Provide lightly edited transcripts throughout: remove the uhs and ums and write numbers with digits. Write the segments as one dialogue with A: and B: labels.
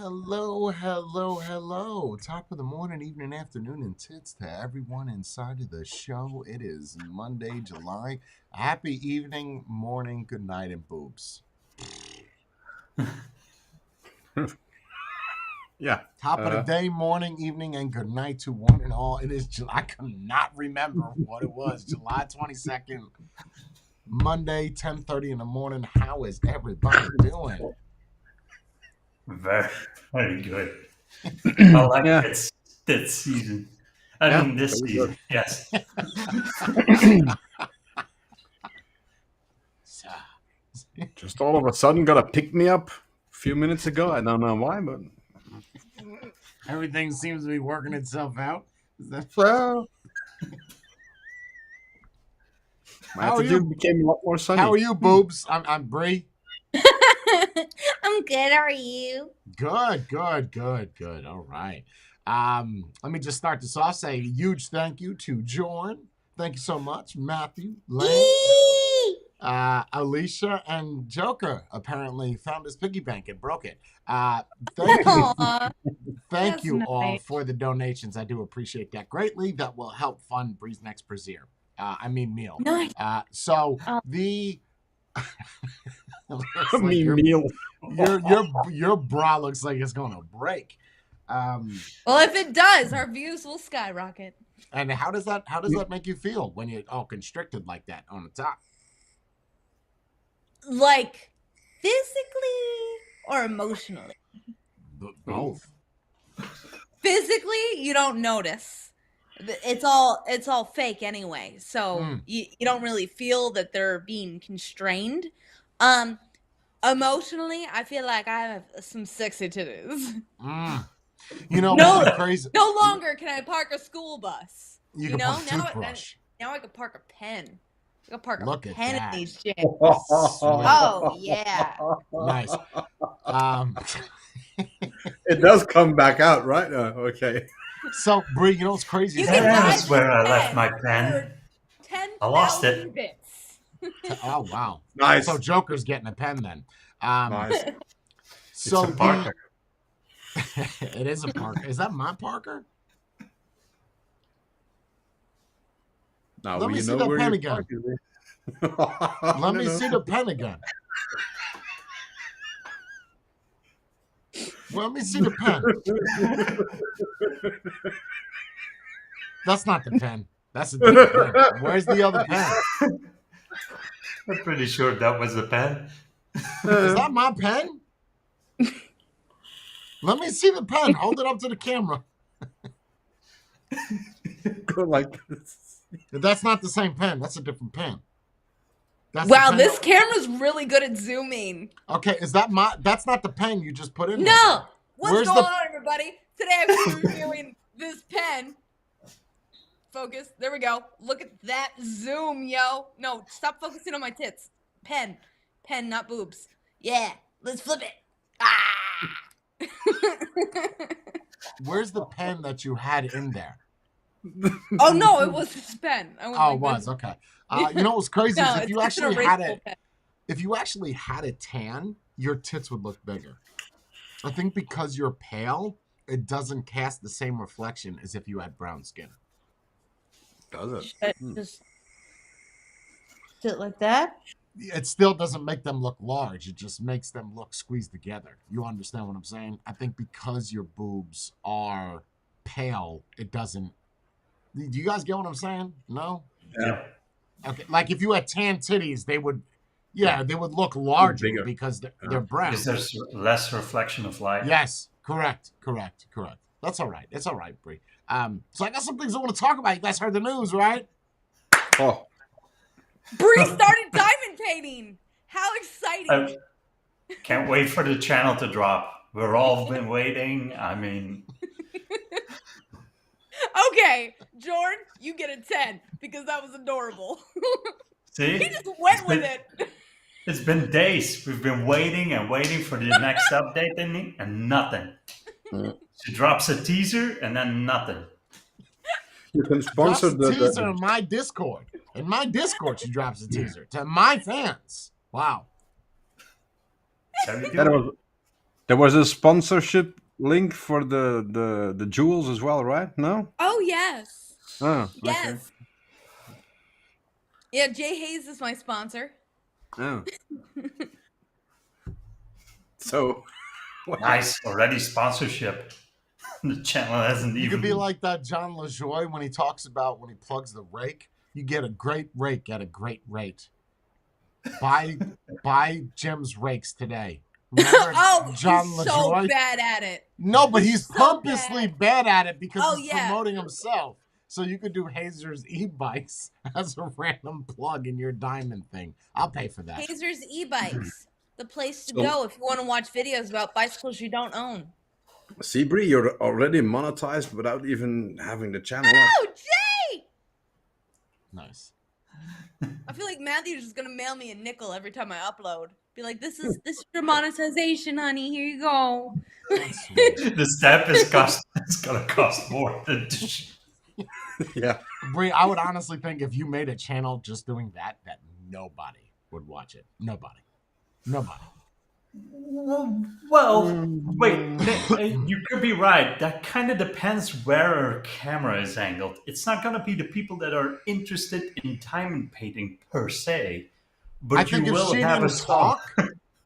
A: Hello, hello, hello. Top of the morning, evening, afternoon, and tits to everyone inside of the show. It is Monday, July. Happy evening, morning, good night, and boobs.
B: Yeah.
A: Top of the day, morning, evening, and good night to one and all. It is July. I cannot remember what it was. July 22nd, Monday, 10:30 in the morning. How is everybody doing?
C: Very, very good. I like
B: Yeah.
C: that season. I
B: Yeah.
C: mean, this
B: Very
C: season.
B: good.
C: Yes.
B: Just all of a sudden got a pick me up a few minutes ago. I don't know why, but
A: Everything seems to be working itself out. Is that
B: well, my
A: How are
B: attitude
A: you?
B: became a lot more sunny.
A: How are you, boobs? I'm Bree.
D: I'm good. How are you?
A: Good. All right. Let me just start this off. Say a huge thank you to Jorn. Thank you so much, Matthew, Lance, Alicia, and Joker. Apparently found his piggy bank and broke it. Thank you,
D: Aw,
A: thank
D: that's
A: you all
D: nice.
A: for the donations. I do appreciate that greatly. That will help fund Bree's next brazier. Meal.
D: Nice.
A: So
D: Oh.
A: the looks
B: I
A: like
B: mean, meal.
A: your bra looks like it's gonna break.
D: Well, if it does, our views will skyrocket.
A: And how does that make you feel when you're all constricted like that on the top?
D: Like physically or emotionally?
A: Both.
D: Physically, you don't notice. It's all fake anyway. So you don't really feel that they're being constrained. Emotionally, I feel like I have some sexy titties.
A: You know
D: No,
A: what's crazy?
D: no longer can I park a school bus.
A: You can park a toothbrush.
D: Now I can park a pen. I can park
A: Look
D: a
A: at
D: pen
A: that.
D: in these shit.
A: Sweet.
D: Oh yeah.
A: Nice.
B: It does come back out, right? Okay.
A: So Bree, you know what's crazy?
D: You
A: is
D: can
A: that-
D: buy
C: That's where I
D: this
C: left my
D: for
C: pen.
D: 10,000
C: I lost it.
D: bits.
A: Oh wow.
B: Nice.
A: So Joker's getting a pen then.
B: Nice.
A: So
C: It's a Parker.
A: it is a Parker. Is that my Parker?
B: Now
A: Let me
B: you
A: see
B: know
A: that
B: where
A: pen
B: your
A: again.
B: Parker is.
A: Let me see the pen again. Let me see the pen. That's not the pen. That's a different pen. Where's the other pen?
C: I'm pretty sure that was a pen.
A: Is that my pen? Let me see the pen. Hold it up to the camera.
B: Go like this.
A: That's not the same pen. That's a different pen. That's the
D: Wow,
A: pen
D: this
A: that-
D: camera's really good at zooming.
A: Okay, is that my? That's not the pen you just put in.
D: No!
A: there.
D: What's
A: Where's
D: going
A: the-
D: on, everybody? Today I'm reviewing this pen. Focus. There we go. Look at that zoom, yo. No, stop focusing on my tits. Pen. Pen, not boobs. Yeah, let's flip it. Ah!
A: Where's the pen that you had in there?
D: Oh, no, it was this pen. I
A: Oh, it was okay. You know what's crazy
D: No,
A: is if
D: it's
A: you
D: just an
A: actually had
D: erasable
A: it.
D: pen.
A: If you actually had a tan, your tits would look bigger. I think because you're pale, it doesn't cast the same reflection as if you had brown skin.
B: Does it?
D: Should I just sit like that?
A: It still doesn't make them look large. It just makes them look squeezed together. You understand what I'm saying? I think because your boobs are pale, it doesn't. Do you guys get what I'm saying? No?
C: Yeah.
A: Okay. Like if you had tan titties, they would, they would look larger
B: Bigger.
A: because they're brown.
C: Because there's less reflection of light.
A: Yes, correct. That's all right. It's all right, Bree. So I got some things I want to talk about. You guys heard the news, right?
B: Oh,
D: Bree started diamond painting. How exciting!
C: Can't wait for the channel to drop. We've all been waiting. I mean,
D: Okay, Jordan, you get a 10 because that was adorable.
C: see?
D: He just went with it.
C: It's been days. We've been waiting and waiting for the next update and nothing. She drops a teaser and then nothing.
B: you can sponsor
A: Drops a teaser
B: the
A: in my Discord. In my Discord, she drops a teaser to my fans. Wow.
C: How you
B: that
C: doing?
B: was There was a sponsorship link for the jewels as well, right? No?
D: Oh yes.
B: Oh, okay.
D: Yes. Yeah, Jay Hayes is my sponsor.
B: Oh. So
C: Nice, already sponsorship. The channel hasn't
A: You
C: even.
A: could be like that John LaJoy when he talks about when he plugs the rake. You get a great rake at a great rate. Buy Jim's rakes today. Remember
D: John he's so bad at it.
A: No, but he's
D: so
A: purposely bad at it because he's
D: yeah.
A: promoting himself. So you could do Hazer's e-bikes as a random plug in your diamond thing. I'll pay for that.
D: Hazer's e-bikes, the place to go if you want to watch videos about bicycles you don't own.
B: Seabree, you're already monetized without even having the channel up.
D: Oh, Jay!
A: Nice.
D: I feel like Matthew's just gonna mail me a nickel every time I upload. Be like, this is your monetization, honey. Here you go.
C: The step is gonna cost more than.
B: Yeah.
A: Bree, I would honestly think if you made a channel just doing that nobody would watch it. Nobody.
C: Well, wait, you could be right. That kind of depends where our camera is angled. It's not going to be the people that are interested in diamond painting per se, but
A: I think
C: you
A: if
C: will
A: she
C: have
A: didn't
C: a
A: talk,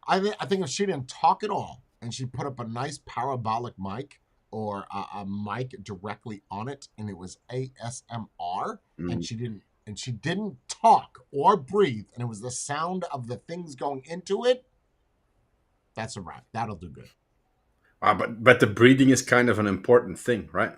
A: I think if she didn't talk at all and she put up a nice parabolic mic or a mic directly on it and it was ASMR and she didn't talk or breathe and it was the sound of the things going into it, that's a wrap. That'll do good.
B: But the breathing is kind of an important thing, right?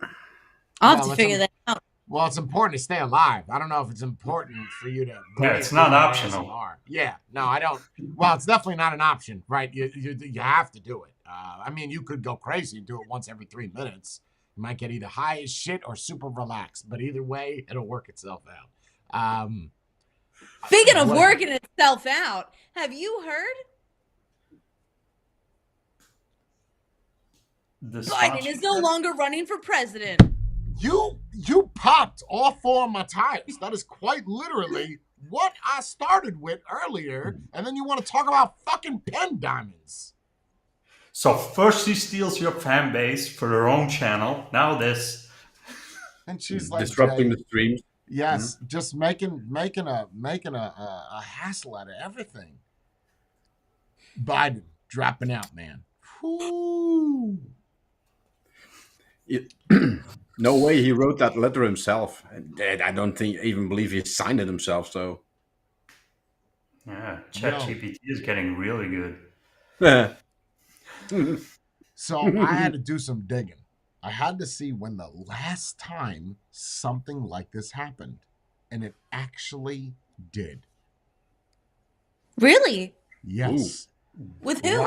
D: I'll have to figure that out.
A: Well, it's important to stay alive. I don't know if it's important for you to.
C: Yeah, it's not optional.
A: Yeah, no, I don't. Well, it's definitely not an option, right? You have to do it. I mean, you could go crazy and do it once every 3 minutes. You might get either high as shit or super relaxed, but either way, it'll work itself out.
D: Speaking of working itself out, have you heard? Biden is no longer running for president.
A: You popped all 4 of my tires. That is quite literally what I started with earlier, and then you want to talk about fucking pen diamonds.
C: So first she steals your fan base for her own channel. Now this,
A: and she's like
B: disrupting the streams.
A: Yes, just making a hassle out of everything. Biden dropping out, man. Whew.
B: No way he wrote that letter himself. I don't even believe he signed it himself. So
C: yeah, ChatGPT is getting really good.
A: So I had to do some digging. I had to see when the last time something like this happened, and it actually did.
D: Really?
A: Yes.
D: Ooh. With who?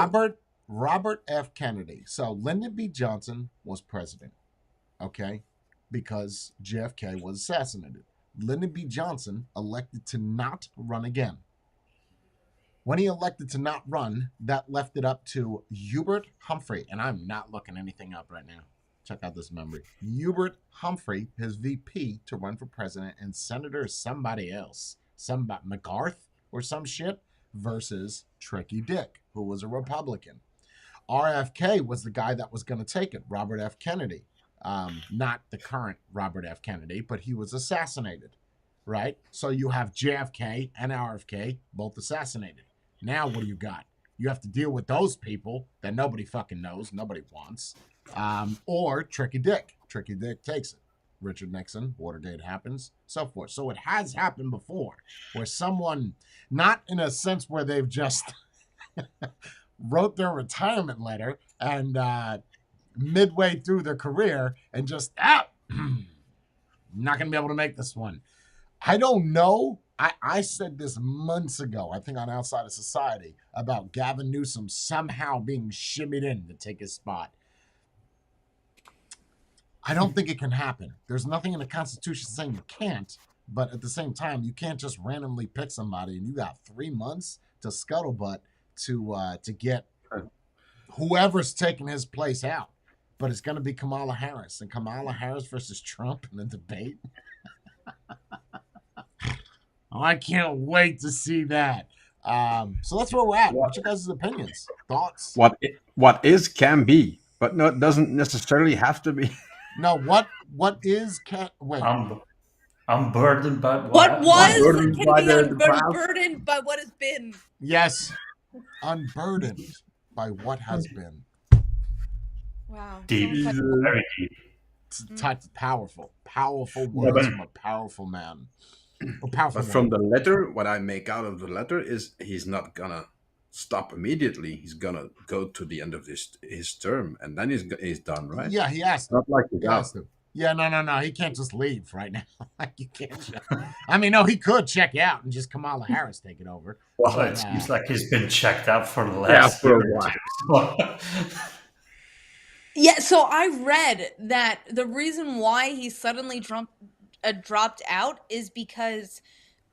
A: Robert F. Kennedy. So Lyndon B. Johnson was president, okay, because JFK was assassinated. Lyndon B. Johnson elected to not run again. When he elected to not run, that left it up to Hubert Humphrey, and I'm not looking anything up right now. Check out this memory. Hubert Humphrey, his VP, to run for president, and Senator somebody else, somebody McGarth or some shit, versus Tricky Dick, who was a Republican. RFK was the guy that was going to take it, Robert F. Kennedy. Not the current Robert F. Kennedy, but he was assassinated, right? So you have JFK and RFK both assassinated. Now what do you got? You have to deal with those people that nobody fucking knows, nobody wants, or Tricky Dick. Tricky Dick takes it. Richard Nixon, Watergate happens, so forth. So it has happened before, where someone, not in a sense where they've just wrote their retirement letter and midway through their career and just, not going to be able to make this one. I don't know. I said this months ago, I think on Outside of Society, about Gavin Newsom somehow being shimmied in to take his spot. I don't think it can happen. There's nothing in the Constitution saying you can't, but at the same time, you can't just randomly pick somebody and you got 3 months to scuttlebutt to get whoever's taking his place out. But it's going to be Kamala Harris, and Kamala Harris versus Trump in the debate. Oh, I can't wait to see that. So that's where we're at. What's your guys' opinions, thoughts?
B: What is can be, but no, it doesn't necessarily have to be.
A: No, what is can wait?
C: I'm burdened by
D: What was
B: Burdened
D: can
B: by
D: be
B: the past.
D: unburdened by what has been.
A: Yes, unburdened by what has been.
D: Wow.
C: deep,
D: someone touched-
C: very deep.
A: Powerful words from a powerful man. A powerful
B: But from
A: woman.
B: the letter, what I make out of the letter is he's not gonna stop immediately. He's gonna go to the end of his term, and then he's done, right?
A: Yeah, he asked.
B: Not like the
A: He
B: guy.
A: asked him. Yeah, no. He can't just leave right now. Like you can't. I mean, no, he could check out and just Kamala Harris take it over.
C: Well, it seems like he's been checked out for the
B: Yeah,
C: last
B: for a
C: year or
B: while.
C: two.
D: Yeah, so I read that the reason why he suddenly dropped out is because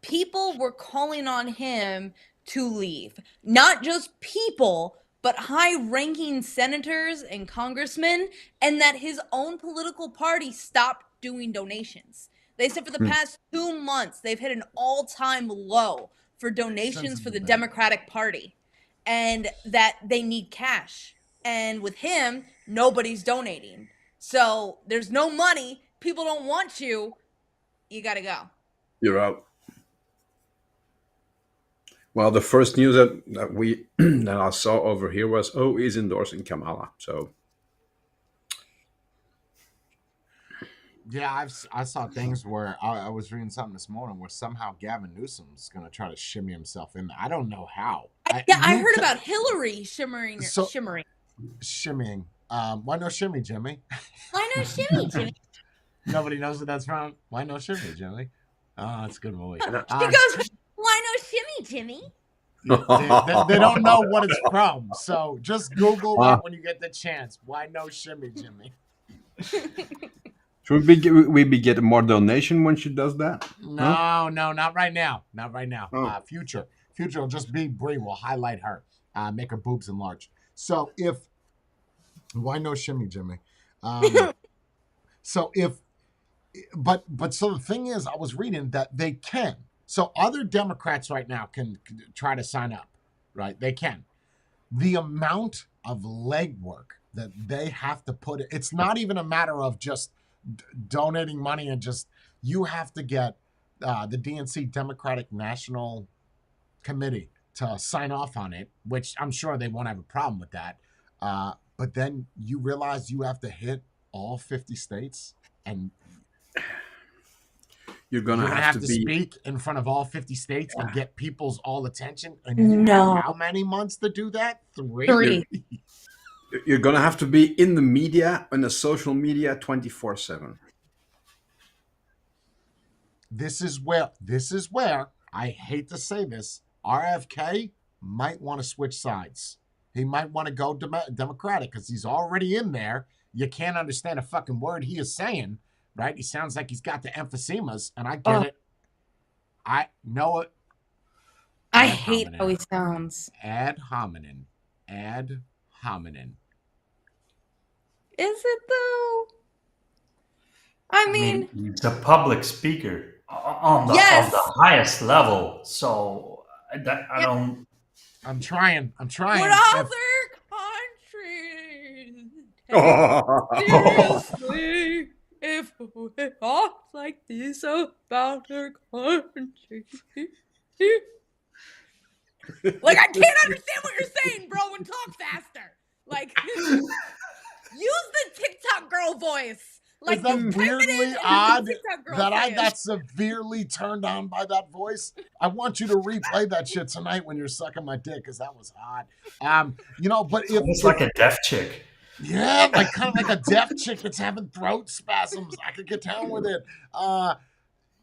D: people were calling on him to leave. Not just people, but high-ranking senators and congressmen, and that his own political party stopped doing donations. They said for the past 2 months, they've hit an all-time low for donations for the Democratic Party, and that they need cash. And with him, nobody's donating. So there's no money. People don't want you. You got to go.
B: You're out. Well, the first news that we that I saw over here was, he's endorsing Kamala. So
A: Yeah, I saw things where I was reading something this morning where somehow Gavin Newsom's going to try to shimmy himself in. I don't know how.
D: I heard about Hillary shimmering.
A: Shimmying. Why no shimmy, Jimmy?
D: Why no shimmy, Jimmy?
A: Nobody knows what that's from. Why no shimmy, Jimmy? Oh, that's a good movie.
D: He goes, why no shimmy, Jimmy?
A: They don't know what it's from, so just Google that when you get the chance. Why no shimmy, Jimmy?
B: should we be getting more donation when she does that?
A: No, not right now. Not right now.
B: Oh.
A: Future will just be Brie. We'll highlight her, make her boobs enlarge. So why no shimmy, Jimmy? So the thing is, I was reading that they can. So other Democrats right now can try to sign up, right? They can. The amount of legwork that they have to put, it's not even a matter of just donating money and you have to get the DNC Democratic National Committee to sign off on it, which I'm sure they won't have a problem with that. But then you realize you have to hit all 50 states and
B: You're gonna have to
A: speak in front of all 50 states and get people's all attention. And you have how many months to do that? 3.
B: You're gonna have to be in the media, in the social media, 24/7.
A: This is where I hate to say this. RFK might want to switch sides. He might want to go Democratic because he's already in there. You can't understand a fucking word he is saying. Right? He sounds like he's got the emphysemas, and I get it. I know it.
D: I hate how he sounds.
A: Ad hominem. Is
D: it though? I mean,
C: he's a public speaker on the highest level. So I don't.
A: I'm trying.
D: What other countries? Seriously. If we talk like this about our country. Like, I can't understand what you're saying, bro, and talk faster. Like, use the TikTok girl voice. Like,
A: is that weirdly odd that I got severely turned on by that voice? I want you to replay that shit tonight when you're sucking my dick, because that was hot. But if
C: it's like a deaf chick.
A: Yeah, like kind of like a deaf chick that's having throat spasms. I could get down with it.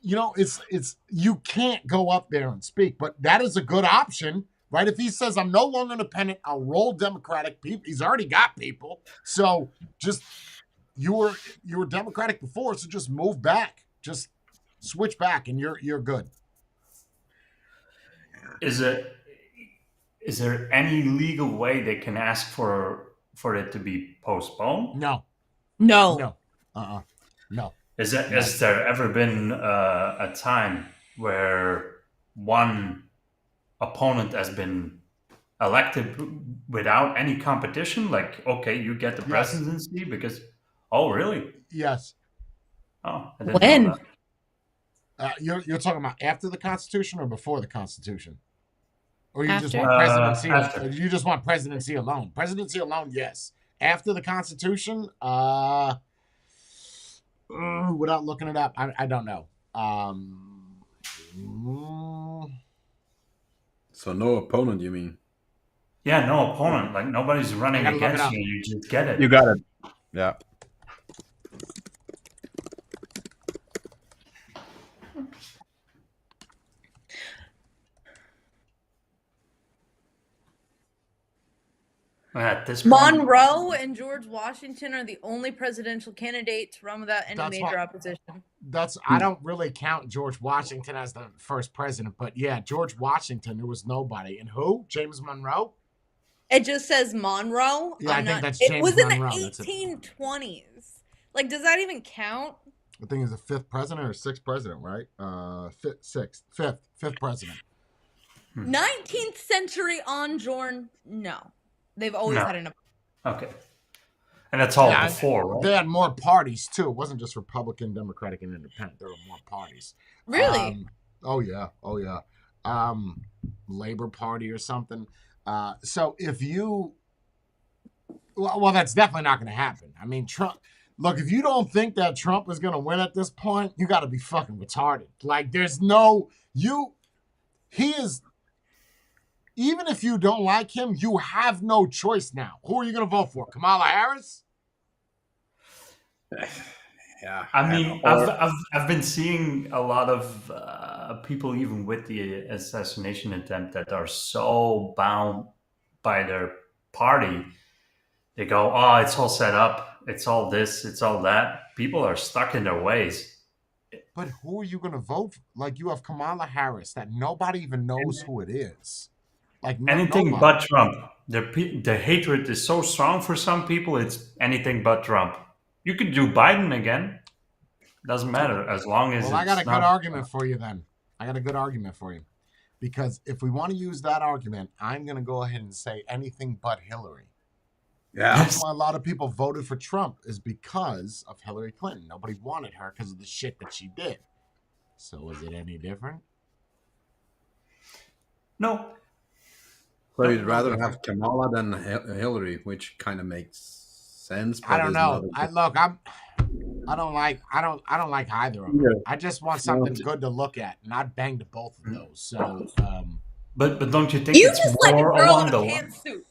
A: It's you can't go up there and speak, but that is a good option, right? If he says I'm no longer independent, I'll roll Democratic people. He's already got people, so just you were Democratic before, so just move back, just switch back, and you're good.
C: Is there any legal way they can ask for it to be postponed?
A: No.
D: No.
C: Has there ever been a time where one opponent has been elected without any competition? Like, okay, you get the
A: Yes.
C: presidency because. Oh, really?
A: Yes.
C: Oh, I didn't
D: When?
C: know that.
A: You're talking about after the Constitution or before the Constitution? Or you just
D: After.
A: want presidency?
C: After.
A: You just want presidency alone? Presidency alone, yes. After the Constitution, without looking it up, I don't know.
B: So no opponent, you mean?
C: Yeah, no opponent. Like nobody's running
A: I gotta look it
C: against
A: up.
C: you. You just get it.
E: You got it. Yeah.
C: At this point,
D: Monroe and George Washington are the only presidential candidates to run without any
A: That's
D: major
A: what-
D: opposition.
A: I don't really count George Washington as the first president, but yeah, George Washington, there was nobody. And who? James Monroe?
D: It just says Monroe.
A: Yeah, I think that's
D: It
A: James
D: was in
A: Monroe,
D: the
A: that's it.
D: 1820s. Like, does that even count?
A: I think he's the fifth president or sixth president, right? Fifth president.
D: 19th century Onjorn? No. They've always
C: No.
D: had an
C: okay, and that's all
A: Yeah,
C: before, right?
A: They had more parties too. It wasn't just Republican, Democratic, and Independent. There were more parties.
D: Really?
A: Oh yeah. Labor Party or something. So if you, well, that's definitely not going to happen. I mean, Trump. Look, if you don't think that Trump is going to win at this point, you got to be fucking retarded. Like, there's no he is. Even if you don't like him, you have no choice now. Who are you going to vote for? Kamala Harris?
B: Yeah.
C: I mean,
B: or-
C: I've been seeing a lot of people, even with the assassination attempt, that are so bound by their party. They go, "Oh, it's all set up. It's all this. It's all that." People are stuck in their ways.
A: But who are you going to vote for? Like, you have Kamala Harris that nobody even knows who it is. Like,
C: Anything
A: nobody.
C: but Trump. The hatred is so strong for some people. It's anything but Trump. You could do Biden again. Doesn't matter as long as.
A: Well, I got a
C: it's
A: good
C: not-
A: argument for you then. I got a good argument for you. Because if we want to use that argument, I'm going to go ahead and say anything but Hillary.
B: yeah.
A: That's why a lot of people voted for Trump, is because of Hillary Clinton. Nobody wanted her because of the shit that she did. So is it any different?
C: No.
B: So you'd rather have Kamala than Hillary, which kind of makes sense.
A: I don't
B: is
A: know.
B: not a-
A: I don't like either of them.
E: Yeah.
A: I just want something good to look at, and I'd bang to both of those. So
C: But don't you think
D: You
C: it's
D: just like a
C: more
D: girl
C: along
D: in
C: the
D: a
C: line?
D: pantsuit.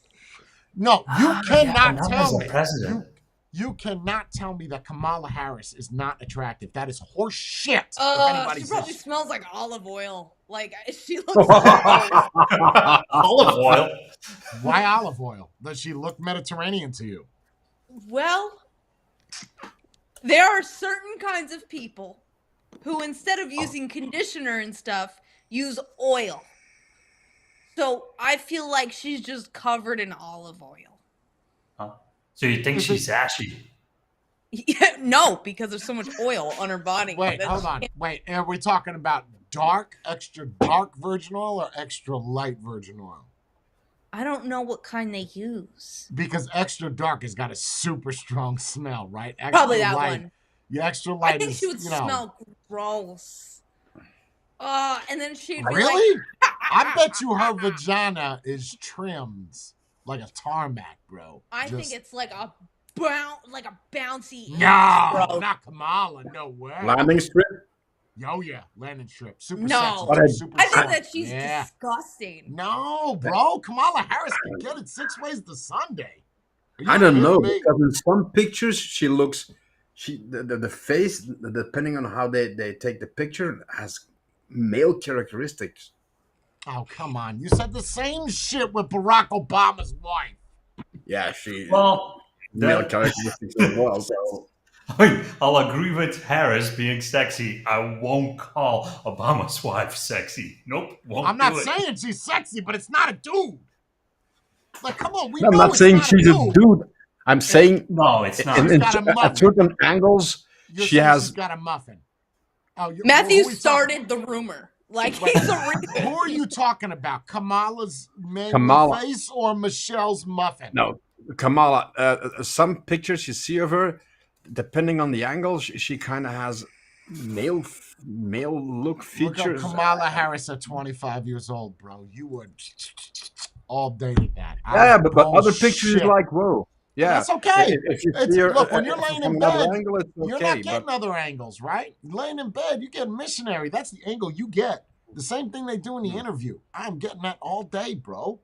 A: no, you cannot
C: not
A: tell
C: as a
A: me.
C: president.
A: You cannot tell me that Kamala Harris is not attractive. That is horse shit. If anybody
D: She
A: says
D: probably smells like olive oil. Like, she looks
C: Olive oil.
A: why olive oil? Does she look Mediterranean to you?
D: Well, there are certain kinds of people who, instead of using conditioner and stuff, use oil. So I feel like she's just covered in olive oil.
C: So you think she's ashy?
D: Yeah, no, because there's so much oil on her body.
A: Wait,
D: that
A: hold
D: she
A: on.
D: can't-
A: Wait, are we talking about extra dark virgin oil or extra light virgin oil?
D: I don't know what kind they use.
A: Because extra dark has got a super strong smell, right? Extra
D: Probably that
A: light,
D: one.
A: Yeah, extra
D: I
A: light
D: think
A: is,
D: she would
A: you know.
D: smell gross. And then she'd be
A: Really?
D: like,
A: I bet you her vagina is trimmed like a tarmac, bro.
D: I think
A: Just-
D: it's like a bouncy.
A: No,
D: bro.
A: not Kamala. No way.
B: landing strip.
A: Oh yeah, landing strip. Super
D: No.
A: sexy. Super
D: I think
A: soft.
D: that she's
A: Yeah.
D: disgusting.
A: No, bro. Kamala Harris can get it 6 ways to Sunday. Are you
B: I don't
A: kidding
B: know
A: me?
B: because in some pictures she looks, the face, depending on how they take the picture, has male characteristics.
A: Oh, come on. You said the same shit with Barack Obama's wife.
B: Yeah, she
C: Well,
B: male
C: that-
B: characteristics as well. So
C: I mean, I'll agree with Harris being sexy. I won't call Obama's wife sexy. Nope, won't
A: I'm not
C: do it.
A: saying she's sexy, but it's not a dude. Like, come on.
B: I'm
A: know
B: not
A: it's
B: saying
A: not
B: she's a dude. I'm saying
C: No, it's not.
A: She's got a muffin.
B: at certain angles
A: You're
B: she
A: saying
B: has.
A: she's got a muffin. Oh,
D: Matthew
A: who we
D: started the rumor. Like he's a
A: Who are you talking about? Kamala's
B: Kamala.
A: face or Michelle's muffin?
B: No, Kamala. Some pictures you see of her, depending on the angle, she kind of has male look
A: Look up
B: features.
A: Kamala Harris at 25 years old, bro. You would all dated that.
B: Yeah, but other pictures is like, whoa. Yeah,
A: that's okay.
B: If you
A: It's,
B: see her,
A: look, when you're laying in
B: from another
A: bed,
B: angle, it's
A: you're
B: okay,
A: not getting
B: but
A: other angles, right? Laying in bed, you get missionary. That's the angle you get. The same thing they do in the interview. I'm getting that all day, bro.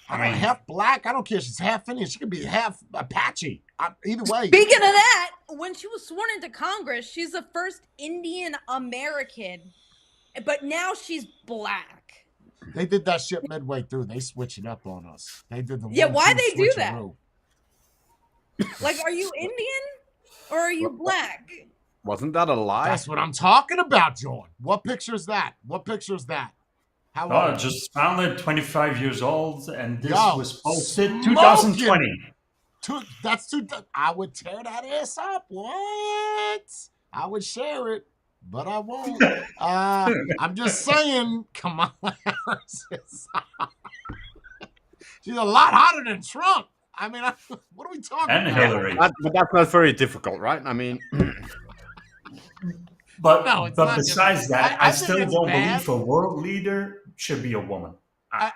A: I mean, half black. I don't care if she's half Indian. She could be half Apache. Either way.
D: Speaking of that, when she was sworn into Congress, she's the first Indian American, but now she's black.
A: They did that shit midway through. They switched it up on us. They did the
D: why they do that?
A: switcheroo.
D: Like, are you Indian or are you black?
B: wasn't that a lie?
A: That's what I'm talking about, John. What picture is that? What picture is that? How
C: Oh,
A: old?
C: just found it 25 years old, and this
A: Yo,
C: was posted
A: smoking.
C: 2020.
A: That's too. I would tear that ass up. What? I would share it, but I won't. I'm just saying. Kamala Harris is. She's a lot hotter than Trump. I mean, what are we talking
C: And
A: about?
C: Hillary.
B: But that's not very difficult, right? I mean,
C: But,
A: No, it's
C: but
A: not
C: besides
A: just-
C: that,
A: I
C: I,
A: think
C: still
A: it's
C: don't
A: bad.
C: believe a world leader should be a woman.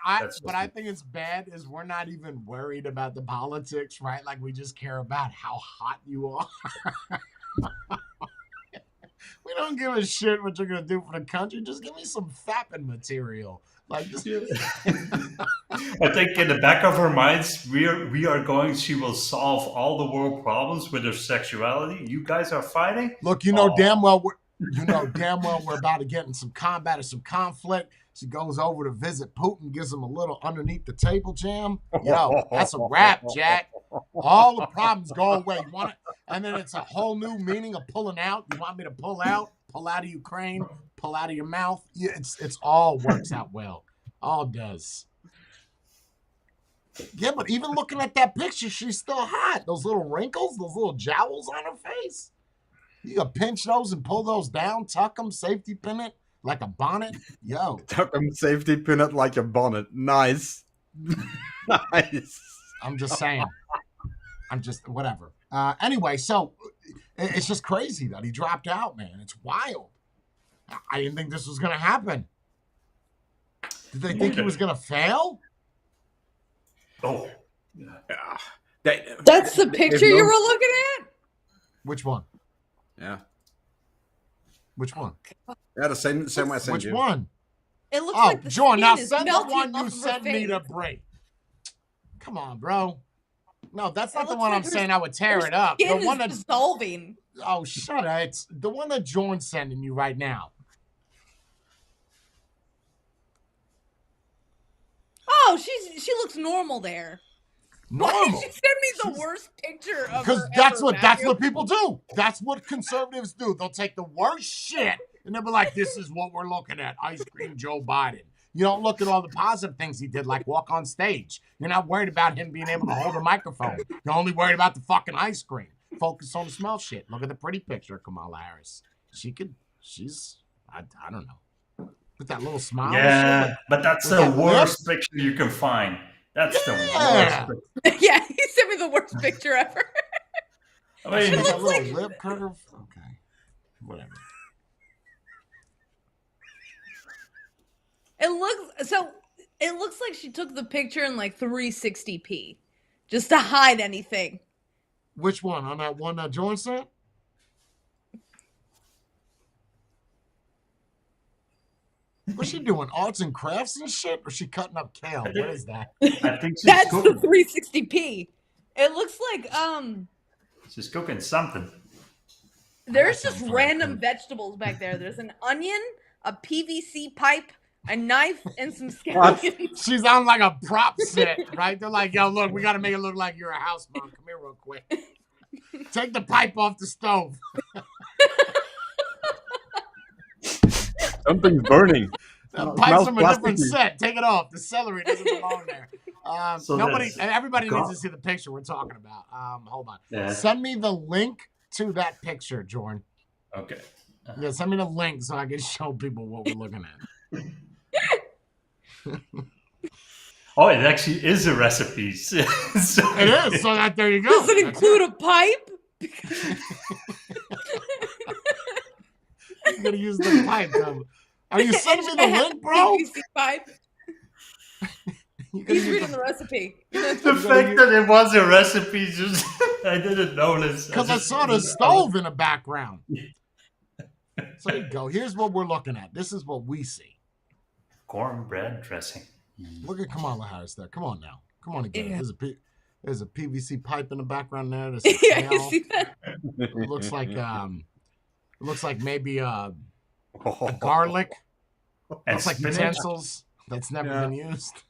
C: That's
A: But I think it's bad is we're not even worried about the politics, right? Like we just care about how hot you are. We don't give a shit what you're gonna do for the country. Just give me some fapping material. Like just
C: I think in the back of her minds, she will solve all the world problems with her sexuality. You guys are fighting.
A: look, you know damn well we're about to get in some combat or some conflict. She goes over to visit Putin, gives him a little underneath the table jam. Yo, that's a wrap, Jack. All the problems go away. You want it? And then it's a whole new meaning of pulling out. You want me to pull out? Pull out of Ukraine? Pull out of your mouth? Yeah, it's all works out well. All does. Yeah, but even looking at that picture, she's still hot. Those little wrinkles, those little jowls on her face. You gotta pinch those and pull those down, tuck them, safety pin it like a bonnet. Yo,
B: tuck them, safety pin it like a bonnet. Nice. Nice.
A: I'm just saying. I'm just whatever. Anyway, so it's just crazy that he dropped out, man. It's wild. I didn't think this was gonna happen. Did they think he was gonna fail?
C: Oh,
B: Yeah.
D: That's the picture you were looking at?
A: Which one?
B: Yeah.
A: Which one?
B: Yeah, the same way I sent
A: Which
B: you.
A: one?
D: It looks
A: Oh,
D: like the
A: John,
D: skin
A: now
D: is
A: send the
D: melting
A: one you
D: off of her
A: sent me to
D: face.
A: break. Come on, bro. No, that's
D: It
A: not the
D: looks
A: one
D: like
A: I'm
D: her-
A: saying I would tear
D: Her
A: it up. The
D: skin
A: one
D: is
A: that
D: dissolving.
A: oh shut up. It's the one that John's sending you right now.
D: Oh, she looks normal there. Why
A: Normal.
D: did you send me the worst picture of her?
A: Because that's
D: ever,
A: what
D: Matthew?
A: people do. That's what conservatives do. They'll take the worst shit and they'll be like, "This is what we're looking at: ice cream Joe Biden." You don't look at all the positive things he did, like walk on stage. You're not worried about him being able to hold a microphone. You're only worried about the fucking ice cream. Focus on the smell shit. Look at the pretty picture of Kamala Harris. I don't know. With that little smile.
C: yeah,
A: and shit,
C: but that's
A: with
C: the
A: that
C: worst picture you can find. That's the worst
A: Yeah.
C: picture.
D: Yeah, he sent me the worst picture ever.
C: I
A: like,
C: mean,
A: that little lip curve. Okay. Whatever.
D: It looks like she took the picture in like 360p, just to hide anything.
A: Which one? On that one that John sent? What's she doing? Arts and crafts and shit? Or she cutting up kale? What is that?
C: I think she's
D: That's the
C: cooking.
D: 360p. It looks like
C: She's cooking something.
D: there's
A: That
D: just
A: sounds
D: random
A: good.
D: vegetables back there. There's an onion, a PVC pipe, a knife, and some
B: What?
D: scallions.
A: She's on like a prop set, right? They're like, yo, look, we got to make it look like you're a house mom. Come here real quick. Take the pipe off the stove.
B: Something's burning.
A: The
B: Smells
A: pipe's from a different
B: plasticky.
A: set. Take it off. The celery doesn't belong there.
C: So
A: Nobody,
C: that's-
A: everybody needs
C: God.
A: to see the picture we're talking about. Hold on.
C: Yeah.
A: Send me the link to that picture, Jordan.
C: Okay.
A: Yeah, send me the link so I can show people what we're looking at.
C: Oh, it actually is a recipe. So
A: It is. So that there you go.
D: Does it
A: That's
D: include a pipe?
A: You're gonna use the pipe. Are you sending me the link, bro?
D: PVC pipe.
A: You're gonna
D: He's
A: use
D: reading the recipe.
C: the fact that it was a recipe, just I didn't notice.
A: Because I saw the stove in the background. So there you go. Here's what we're looking at. This is what we see.
C: Cornbread dressing.
A: Look at Kamala Harris there. Come on now. Come on again.
D: Yeah.
A: There's a PVC pipe in the background there. There's a
D: Yeah, you
A: tail.
D: see that?
A: It looks like maybe garlic.
C: And
A: Looks like
C: spinach.
A: utensils that's never
B: Yeah.
A: been used.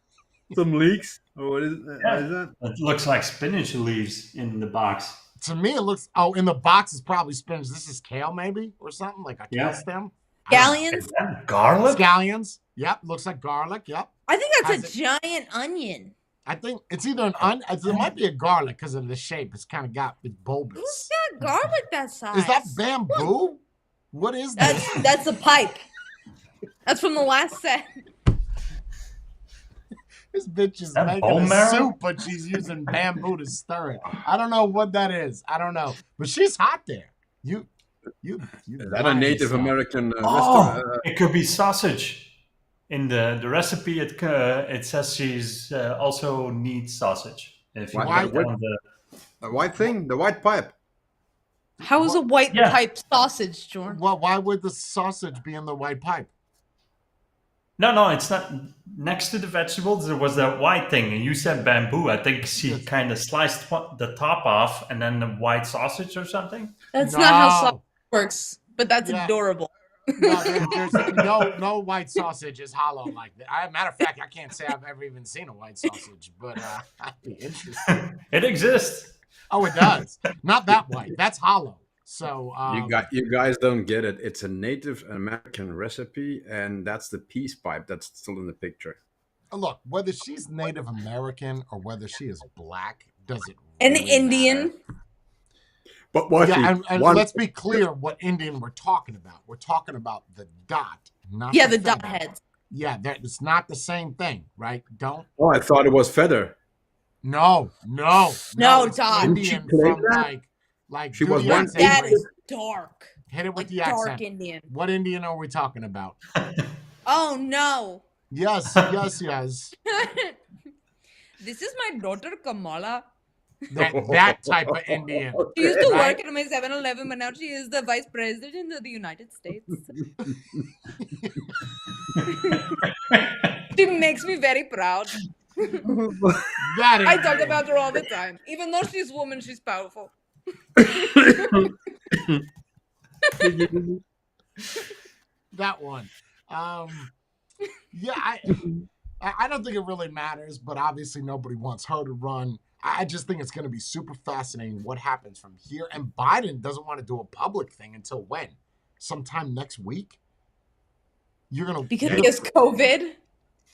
B: Some leaks. Or what is,
C: Yeah.
B: what is that?
C: It looks like spinach leaves in the box.
A: To me, it looks. Oh, in the box is probably spinach. This is kale, maybe, or something like a kale
C: Yeah.
A: stem.
D: Scallions?
C: Is that garlic?
A: Scallions. Yep, looks like garlic. Yep.
D: I think
A: Has
D: that's a giant onion.
A: I think it's either it might be a garlic because of the shape. It's kind of got it's
D: Who's
A: bulbous.
D: got garlic that size?
A: Is that bamboo? What is this?
D: That's a pipe. That's from the last set.
A: This bitch is
C: that
A: making
C: bone
A: a
C: marrow?
A: soup, but she's using bamboo to stir it. I don't know what that is. I don't know, but she's hot there. You.
B: Is that a Native American
C: Oh,
B: restaurant?
C: it could be sausage. In the recipe, it says she's also needs sausage. If you
A: Why-
C: write down the
B: The white thing? The white pipe?
D: How is a white
C: Yeah.
D: pipe sausage, Jordan?
A: Well, why would the sausage be in the white pipe?
C: No, it's not. Next to the vegetables, there was that white thing, and you said bamboo. I think she
A: Yes.
C: kind of sliced the top off, and then the white sausage or something.
D: That's not how
A: No.
D: sausage works, but that's
A: Yeah.
D: adorable.
A: No, there's no white sausage is hollow like that. Matter of fact, I can't say I've ever even seen a white sausage, but I'd be interested.
C: It exists.
A: Oh, it does. Not that white. That's hollow. So
B: You guys don't get it. It's a Native American recipe, and that's the peace pipe that's still in the picture.
A: look, whether she's Native American or whether she is black doesn't.
D: An
A: really
D: Indian.
A: matter.
B: But what?
A: Yeah, and let's be clear what Indian we're talking about. We're talking about the dot, not
D: Yeah, the dot
A: feather.
D: heads.
A: Yeah, it's not the same thing, right? Don't.
B: Oh, I thought it was feather.
A: No.
D: No,
A: it's
D: dot.
B: Didn't she
A: Indian
B: claim
A: from
B: that?
A: like.
B: She
A: do
B: was
A: the
B: one
A: accent,
D: That
A: please.
D: is dark.
A: Hit it with
D: Like
A: the
D: dark
A: accent.
D: Indian.
A: What Indian are we talking about?
D: Oh no.
A: Yes.
D: This is my daughter Kamala.
A: That type of Indian.
D: She used to
A: Right.
D: work at my 7-Eleven, but now she is the vice president of the United States. She makes me very proud.
A: That
D: I talk
A: Indian.
D: about her all the time. Even though she's a woman, she's powerful.
A: That one. Yeah, I don't think it really matters, but obviously nobody wants her to run. I just think it's going to be super fascinating what happens from here. And Biden doesn't want to do a public thing until when? Sometime next week? You're going to
D: Because he has COVID.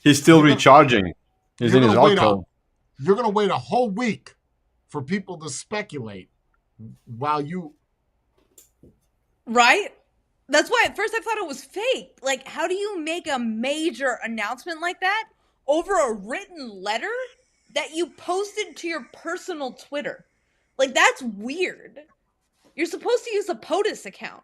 B: He's still recharging. He's
A: You're
B: in his
A: gonna wait
B: alcohol.
A: You're going to wait a whole week for people to speculate while you.
D: Right? That's why at first I thought it was fake. Like, how do you make a major announcement like that over a written letter that you posted to your personal Twitter? Like, that's weird. You're supposed to use a POTUS account.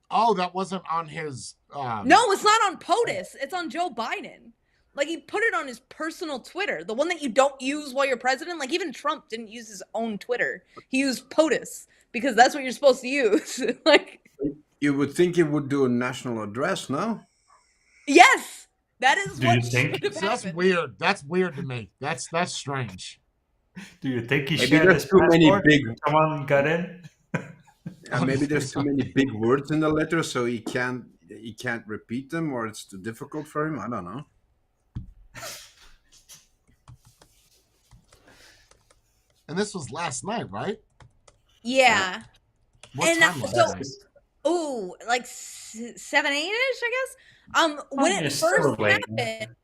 A: Oh, that wasn't on his.
D: No, it's not on POTUS. It's on Joe Biden. Like, he put it on his personal Twitter, the one that you don't use while you're president. Like, even Trump didn't use his own Twitter. He used POTUS because that's what you're supposed to use. Like,
B: You would think he would do a national address, no?
D: yes, that is
C: Do
D: what
C: you think-
D: should have
A: So that's
D: happened.
A: weird. That's weird to me. That's strange.
C: Do you think he
B: Maybe
C: shared
B: there's
C: his
B: too many
C: passport?
B: big-
C: Someone got in.
B: Maybe there's too many big words in the letter, so he can't repeat them, or it's too difficult for him. I don't know.
A: And this was last night, right?
D: Yeah.
A: What
D: And,
A: time was
D: so-
A: it?
D: Ooh, like 7, 8-ish, I guess. When
C: Oh,
D: it
C: it's still
D: first
C: late.
D: happened,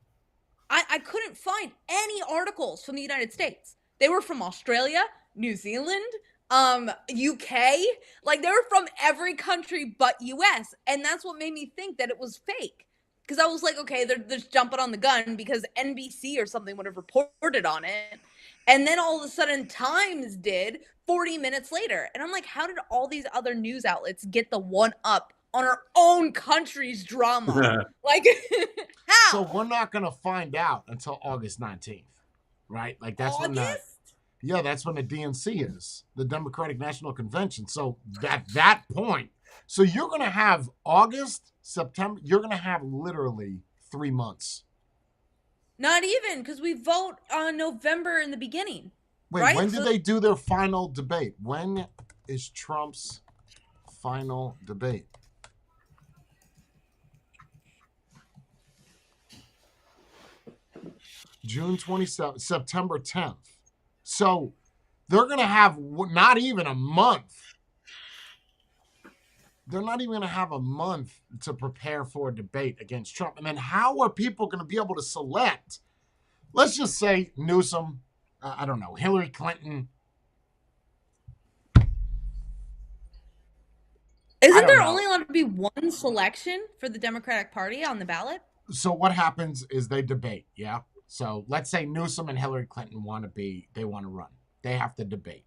D: I couldn't find any articles from the United States. They were from Australia, New Zealand, UK. Like they were from every country but US, and that's what made me think that it was fake. Because I was like, okay, they're just jumping on the gun because NBC or something would have reported on it. And then all of a sudden, Times did 40 minutes later. And I'm like, how did all these other news outlets get the one up on our own country's drama? Like,
A: So
D: how?
A: we're not going to find out until August 19th, right? Like that's when the
D: August?
A: yeah, that's when the DNC is, the Democratic National Convention. So at that point, so you're going to have August, September, you're going to have literally 3 months.
D: Not even, because we vote on November in the beginning.
A: Wait,
D: right?
A: when did they do their final debate? When is Trump's final debate? June 27th, September 10th. So they're going to have not even a month. They're not even going to have a month to prepare for a debate against Trump. And then how are people going to be able to select, let's just say Newsom, I don't know, Hillary Clinton.
D: Isn't there only allowed to be one selection for the Democratic Party on the ballot?
A: So what happens is they debate, yeah? So let's say Newsom and Hillary Clinton they want to run. They have to debate.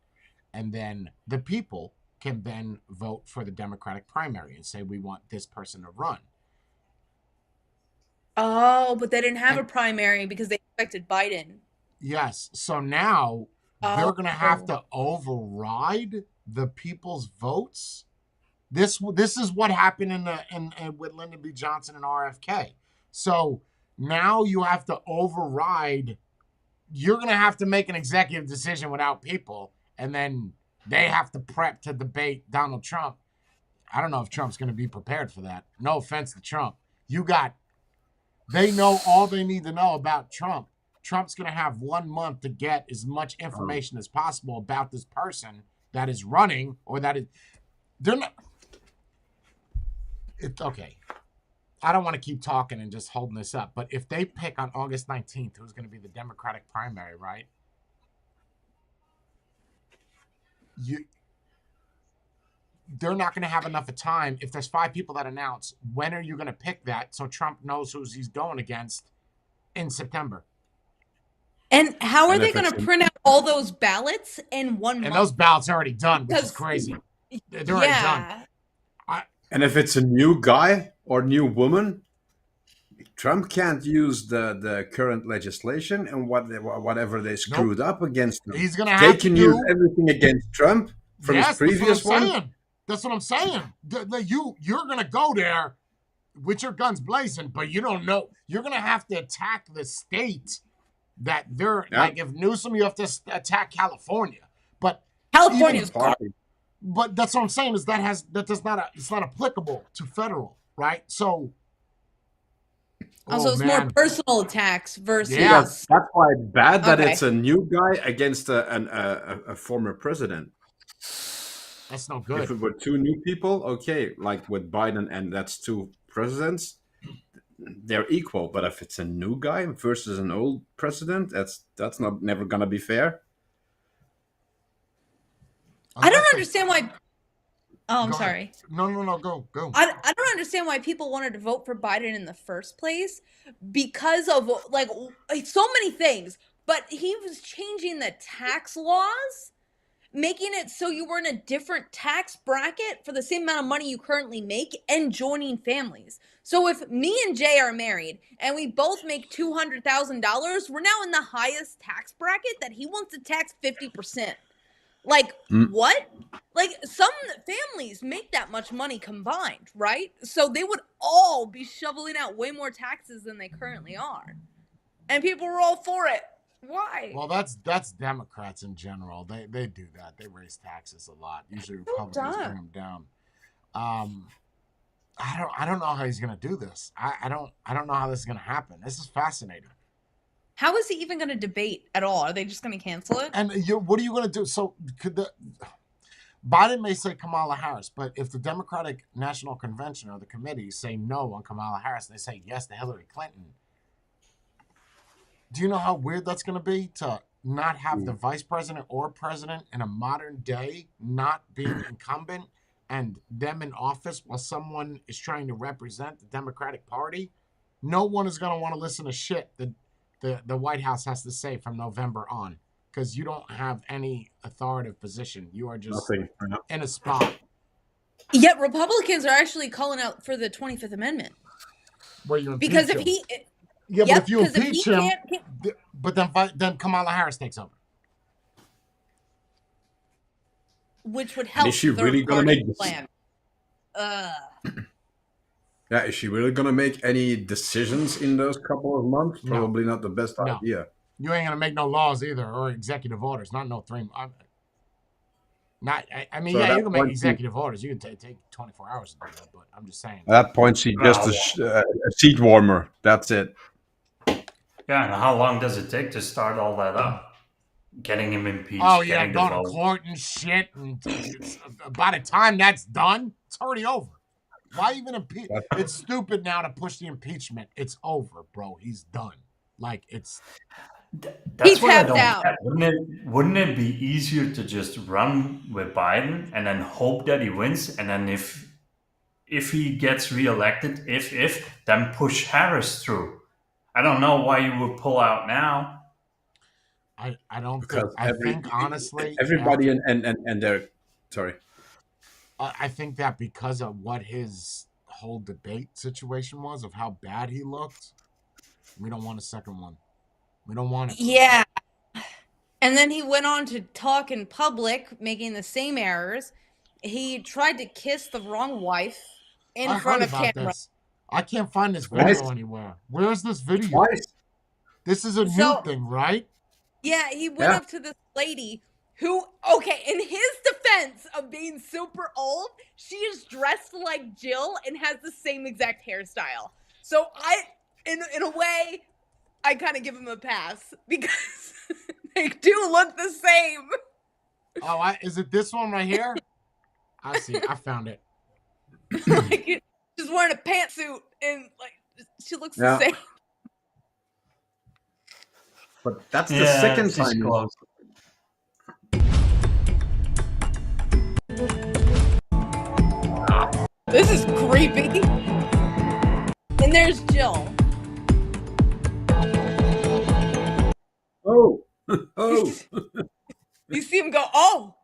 A: And then the people can then vote for the Democratic primary and say, we want this person to run.
D: Oh, but they didn't have a primary because they expected Biden.
A: Yes. So now they're going to have to override the people's votes. This is what happened in with Lyndon B. Johnson and RFK. So now you have to override. You're going to have to make an executive decision without people, and then they have to prep to debate Donald Trump. I don't know if Trump's going to be prepared for that. No offense to Trump. They know all they need to know about Trump. Trump's going to have 1 month to get as much information as possible about this person that is running or that is. They're not. Okay. I don't want to keep talking and just holding this up, but if they pick on August 19th, who's going to be the Democratic primary, right? They're not going to have enough of time. If there's 5 people that announce, when are you going to pick that so Trump knows who he's going against in September?
D: And how are they going to print out all those ballots in 1 month?
A: And those ballots are already done, which is crazy. They're already done.
B: And if it's a new guy or new woman, Trump can't use the current legislation and whatever they screwed up against them.
A: He's gonna have
B: they can use everything against Trump from his previous one.
A: That's what I'm saying. You're gonna go there with your guns blazing, but you don't know. You're gonna have to attack the state that they're like. If Newsom, you have to attack California, but
D: California's
A: party. But that's what I'm saying is it's not applicable to federal, right? So.
D: Also, it's more personal attacks versus.
B: Yeah, that's why it's bad that it's a new guy against a former president.
A: That's no good.
B: If it were 2 new people, okay, like with Biden, and that's 2 presidents, they're equal. But if it's a new guy versus an old president, that's never gonna be fair.
D: I don't understand why. Oh, I'm sorry.
A: No, go.
D: I don't understand why people wanted to vote for Biden in the first place because of like so many things. But he was changing the tax laws, making it so you were in a different tax bracket for the same amount of money you currently make and joining families. So if me and Jay are married and we both make $200,000, we're now in the highest tax bracket that he wants to tax 50%. Like, what? Like, some families make that much money combined, right? So they would all be shoveling out way more taxes than they currently are. And people were all for it. Why?
A: Well, that's Democrats in general. They do that. They raise taxes a lot. Usually Republicans bring them down. I don't know how he's going to do this. I don't know how this is going to happen. This is fascinating.
D: How is he even going to debate at all? Are they just going to cancel it?
A: And what are you going to do? So Biden may say Kamala Harris, but if the Democratic National Convention or the committee say no on Kamala Harris, and they say yes to Hillary Clinton, do you know how weird that's going to be to not have the vice president or president in a modern day not being incumbent and them in office while someone is trying to represent the Democratic Party, no one is going to want to listen to shit that the White House has to say from November on, because you don't have any authoritative position. You are just
B: Nothing.
A: in a spot.
D: Yet Republicans are actually calling out for the 25th Amendment.
A: Where you impeach
D: Because if
A: him.
D: he...
A: Yeah,
D: Yep,
A: but if you
D: 'cause if
A: impeach
D: he
A: him,
D: can't-
A: but then Kamala Harris takes over.
D: which would
B: And
D: help
B: is she
D: the
B: really gonna
D: party
B: make this?
D: plan.
B: Yeah, is she really gonna make any decisions in those couple of months?
A: No.
B: Probably not the best
A: No.
B: idea.
A: You ain't gonna make no laws either or executive orders. Not no 3. I mean,
B: So at
A: yeah, you
B: that
A: can make
B: point,
A: executive orders. You can take 24 hours to do that, but I'm just saying.
B: At that point, she's just a seat warmer. That's it.
C: Yeah, and how long does it take to start all that up? Getting him impeached.
A: Oh yeah,
C: getting the
A: going to
C: vote.
A: court and shit. And by the time that's done, it's already over. Why even impeach? It's stupid now to push the impeachment. It's over, bro. He's done. Like it's.
C: That's
D: He
C: what I
D: tapped
C: don't
D: out.
C: get. Wouldn't it be easier to just run with Biden and then hope that he wins, and then if he gets reelected, then push Harris through? I don't know why you would pull out now.
A: I don't
B: Because
A: think. I think honestly,
B: everybody and their sorry.
A: I think that because of what his whole debate situation was, of how bad he looked, we don't want a second one. We don't want it.
D: Yeah. And then he went on to talk in public, making the same errors. He tried to kiss the wrong wife in
A: I
D: front
A: heard
D: of
A: about
D: camera.
A: this. I can't find this
B: Twice.
A: video anywhere. Where's this video?
B: Twice.
A: This is a
D: So-
A: new thing, right?
D: Yeah, he went
B: Yeah.
D: up to this lady who, okay, in his defense of being super old, she is dressed like Jill and has the same exact hairstyle. So in a way, I kind of give him a pass because they do look the same.
A: Oh, is it this one right here? I see. I found it.
D: Like, she's wearing a pantsuit and like she looks
B: Yeah.
D: the same.
B: But that's the
C: Yeah,
B: second
C: she's
B: time.
C: close.
D: This is creepy. And there's Jill.
B: Oh, oh.
D: You see him go, oh.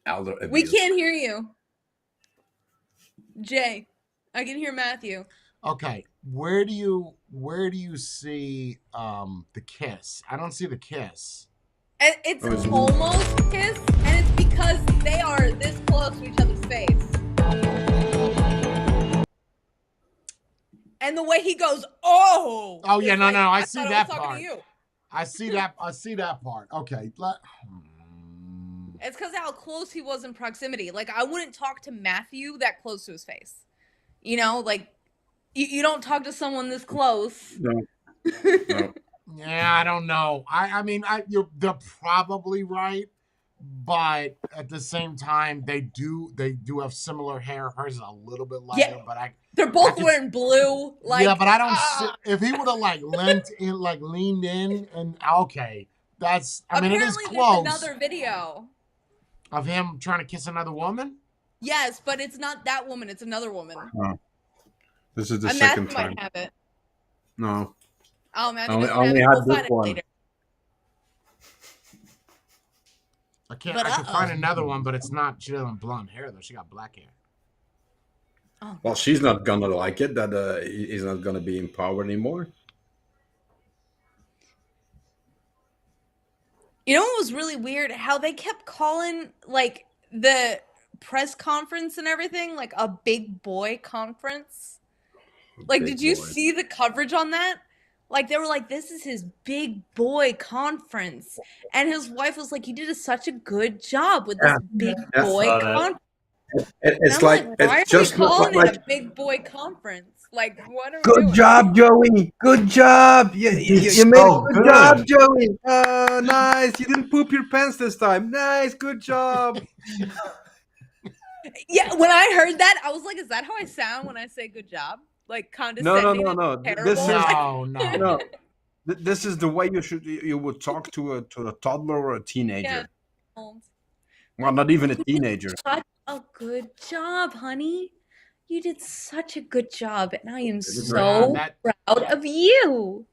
B: Elder
D: We
B: abuse.
D: can't hear you. Jay, I can hear Matthew.
A: Okay, where do you see the kiss? I don't see the kiss.
D: And it's
B: Oh, it's-
D: almost a kiss, and it's because they are this close to each other's face. And the way he goes, oh.
A: Oh, yeah,
D: it's
A: no,
D: like,
A: no, I see
D: thought
A: that
D: was talking
A: part.
D: to you.
A: I see that part. Okay.
D: It's because how close he was in proximity. Like, I wouldn't talk to Matthew that close to his face. You know, like, you don't talk to someone this close.
B: No. No.
A: Yeah, I don't know. I mean, they're probably right, but at the same time, they do have similar hair. Hers is a little bit lighter,
D: Yeah.
A: but
D: They're both
A: could-
D: wearing blue. Like,
A: yeah, but I don't. If he would have leaned in, and okay, that's. I mean, it is
D: apparently
A: close.
D: there's another video.
A: Of him trying to kiss another woman.
D: Yes, but it's not that woman. It's another woman.
B: This is the
D: And
B: second
D: Matthew
B: time.
D: might have it.
B: No.
D: Oh, Matthew
B: Only-
D: doesn't have
B: only
D: it.
B: had
D: We'll
B: this
D: find it
B: one.
D: later.
A: I can
D: But,
A: find another one, but it's not. She doesn't have blonde hair though. She got black hair.
D: Oh.
B: Well, she's not gonna like it that he's not gonna be in power anymore.
D: You know what was really weird? How they kept calling like the press conference and everything like a big boy conference. Like,
B: Big
D: did you
B: boy.
D: see the coverage on that? Like, they were like, this is his big boy conference. And his wife was like, he did such a good job with this big
B: Yeah.
D: boy
C: Saw that.
D: conference. And
B: It's
D: I'm
B: like
D: why
B: it's
D: are we
B: just not
D: calling
B: like
D: it a big boy conference? Like, what are we
E: Good
D: doing?
E: job, Joey. Good job.
C: It's
E: You made a
C: so
E: good job,
C: good.
E: Joey. Nice. You didn't poop your pants this time. Nice. Good job.
D: Yeah, when I heard that, I was like, is that how I sound when I say good job? Like
E: No, no,
D: condescending
E: no,
D: and
E: no. This
D: terrible?
E: is
A: No, no.
E: no. This is the way you would talk to a toddler or a teenager.
D: Yeah.
E: Well, not even a teenager.
D: Such a good job, honey. You did such a good job, and I am
A: Yeah,
D: so
A: that
D: proud of you.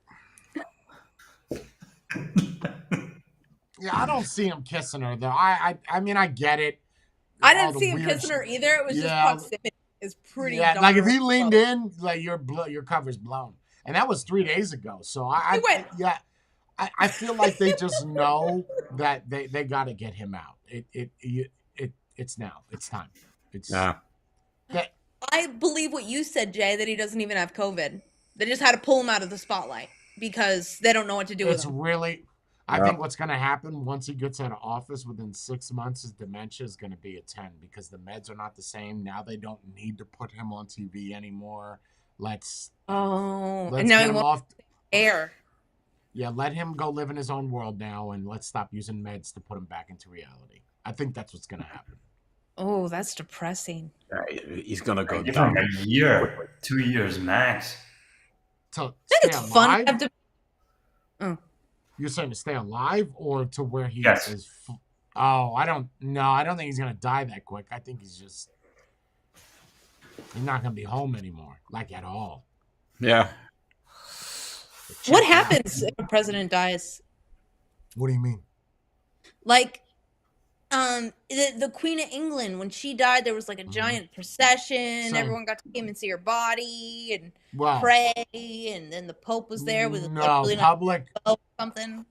A: yeah, I don't see him kissing her though. I mean I get it.
D: I
A: All
D: didn't
A: the
D: see him
A: weird
D: kissing her either. It was just
A: Yeah.
D: proximity is pretty
A: Yeah,
D: darn
A: like if he leaned
D: close.
A: in, like your cover's blown, and that was 3 days ago. So I
D: He went-
A: yeah, I feel like they just know that they got to get him out. It's now. It's time. It's
B: Yeah.
A: that
D: I believe what you said, Jay, that he doesn't even have COVID. They just had to pull him out of the spotlight because they don't know what to do with
A: it's
D: him.
A: really. I
B: Yeah.
A: think what's going to happen once he gets out of office within 6 months, his dementia is going to be a 10 because the meds are not the same. Now they don't need to put him on TV anymore. Let's
D: Oh,
A: let's
D: and now
A: get
D: he
A: him
D: won't
A: off.
D: air.
A: Yeah, let him go live in his own world now, and let's stop using meds to put him back into reality. I think that's what's going to happen.
D: Oh, that's depressing.
B: He's gonna go
C: Give him
B: down.
C: a year, 2 years max.
A: To
D: I think
A: stay
D: it's fun
A: alive?
D: to have to. Oh.
A: You're saying to stay alive or to where he
C: Yes.
A: is? Oh, I don't know. I don't think he's going to die that quick. I think he's not going to be home anymore, like at all.
B: Yeah.
D: What
A: Check out.
D: happens if a president dies?
A: What do you mean?
D: Like, the Queen of England, when she died, there was like a giant procession.
A: Same.
D: Everyone got to come and see her body and
A: Well,
D: pray, and then the Pope was there with
A: no,
D: a really nice
A: public
D: bow or something.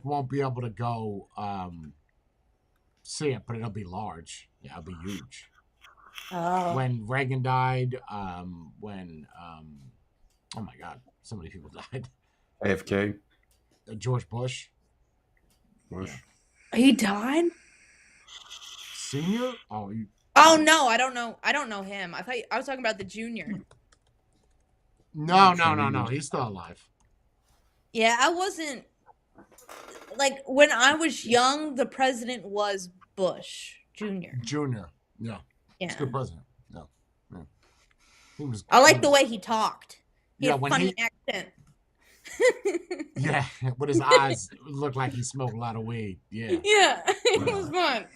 A: won't be able to go see it, but it'll be large. Yeah, it'll be huge.
D: Oh.
A: When Reagan died, when oh my God, so many people died.
B: AFK.
A: George Bush
B: Bush.
D: He died?
A: Senior. Oh,
D: Oh no, I don't know. I don't know him. I was talking about the junior.
A: no. He's still alive.
D: Yeah, I wasn't like when I was young, the president was Bush Jr.
A: Junior. Yeah, he's
D: Yeah.
A: a good president. Yeah. He was.
D: I like the way he talked. He
A: Yeah,
D: had a
A: when
D: funny
A: he-
D: accent.
A: Yeah, with his eyes looked like he smoked a lot of weed. Yeah,
D: Yeah, it was fun.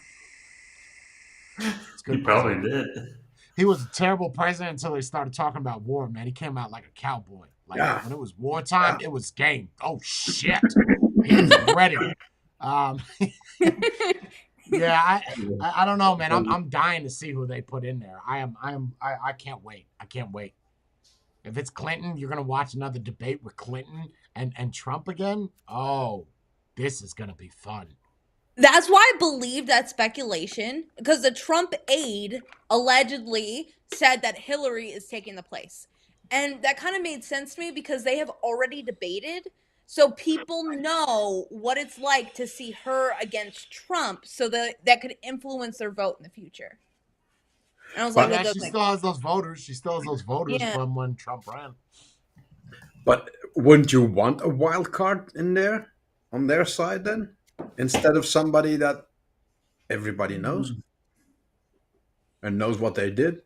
A: it's
C: He
A: good.
C: probably
A: president.
C: did.
A: He was a terrible president until they started talking about war. Man, he came out like a cowboy. Like
B: Yeah.
A: when it was wartime, it was game. Oh shit, he was ready. Yeah, I don't know, man. I'm dying to see who they put in there. I can't wait. I can't wait. If it's Clinton, you're gonna watch another debate with Clinton and Trump again. Oh, this is gonna be fun.
D: That's why I believe that speculation because the Trump aide allegedly said that Hillary is taking the place. And that kind of made sense to me because they have already debated. So people know what it's like to see her against Trump so that could influence their vote in the future. And I was like,
A: Yeah,
D: that does
A: she
D: make
A: still has those voters. She still has those voters
D: Yeah.
A: from when Trump ran.
B: But wouldn't you want a wild card in there on their side then? Instead of somebody that everybody knows and knows what they did?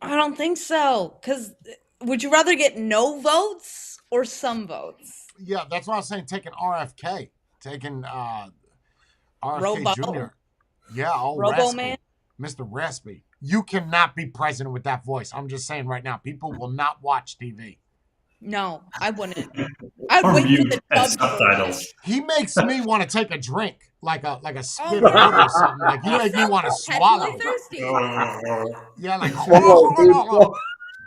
D: I don't think so. Because would you rather get no votes or some votes?
A: Yeah, that's why I was saying taking RFK, taking RFK
D: Robo.
A: Jr. Yeah, all
D: Robo
A: raspy.
D: Man?
A: Mr. Raspy. You cannot be president with that voice. I'm just saying right now, people will not watch TV.
D: No, I wouldn't. I'd
C: Or
D: wait for
C: mute
D: the
C: and
D: dubs.
C: subtitles.
A: He makes me want to take a drink, like a spit
D: Oh, yeah.
A: out or something. Like you make me want to swallow.
D: Thirsty.
A: Yeah, like
B: Swallow, dude, swallow.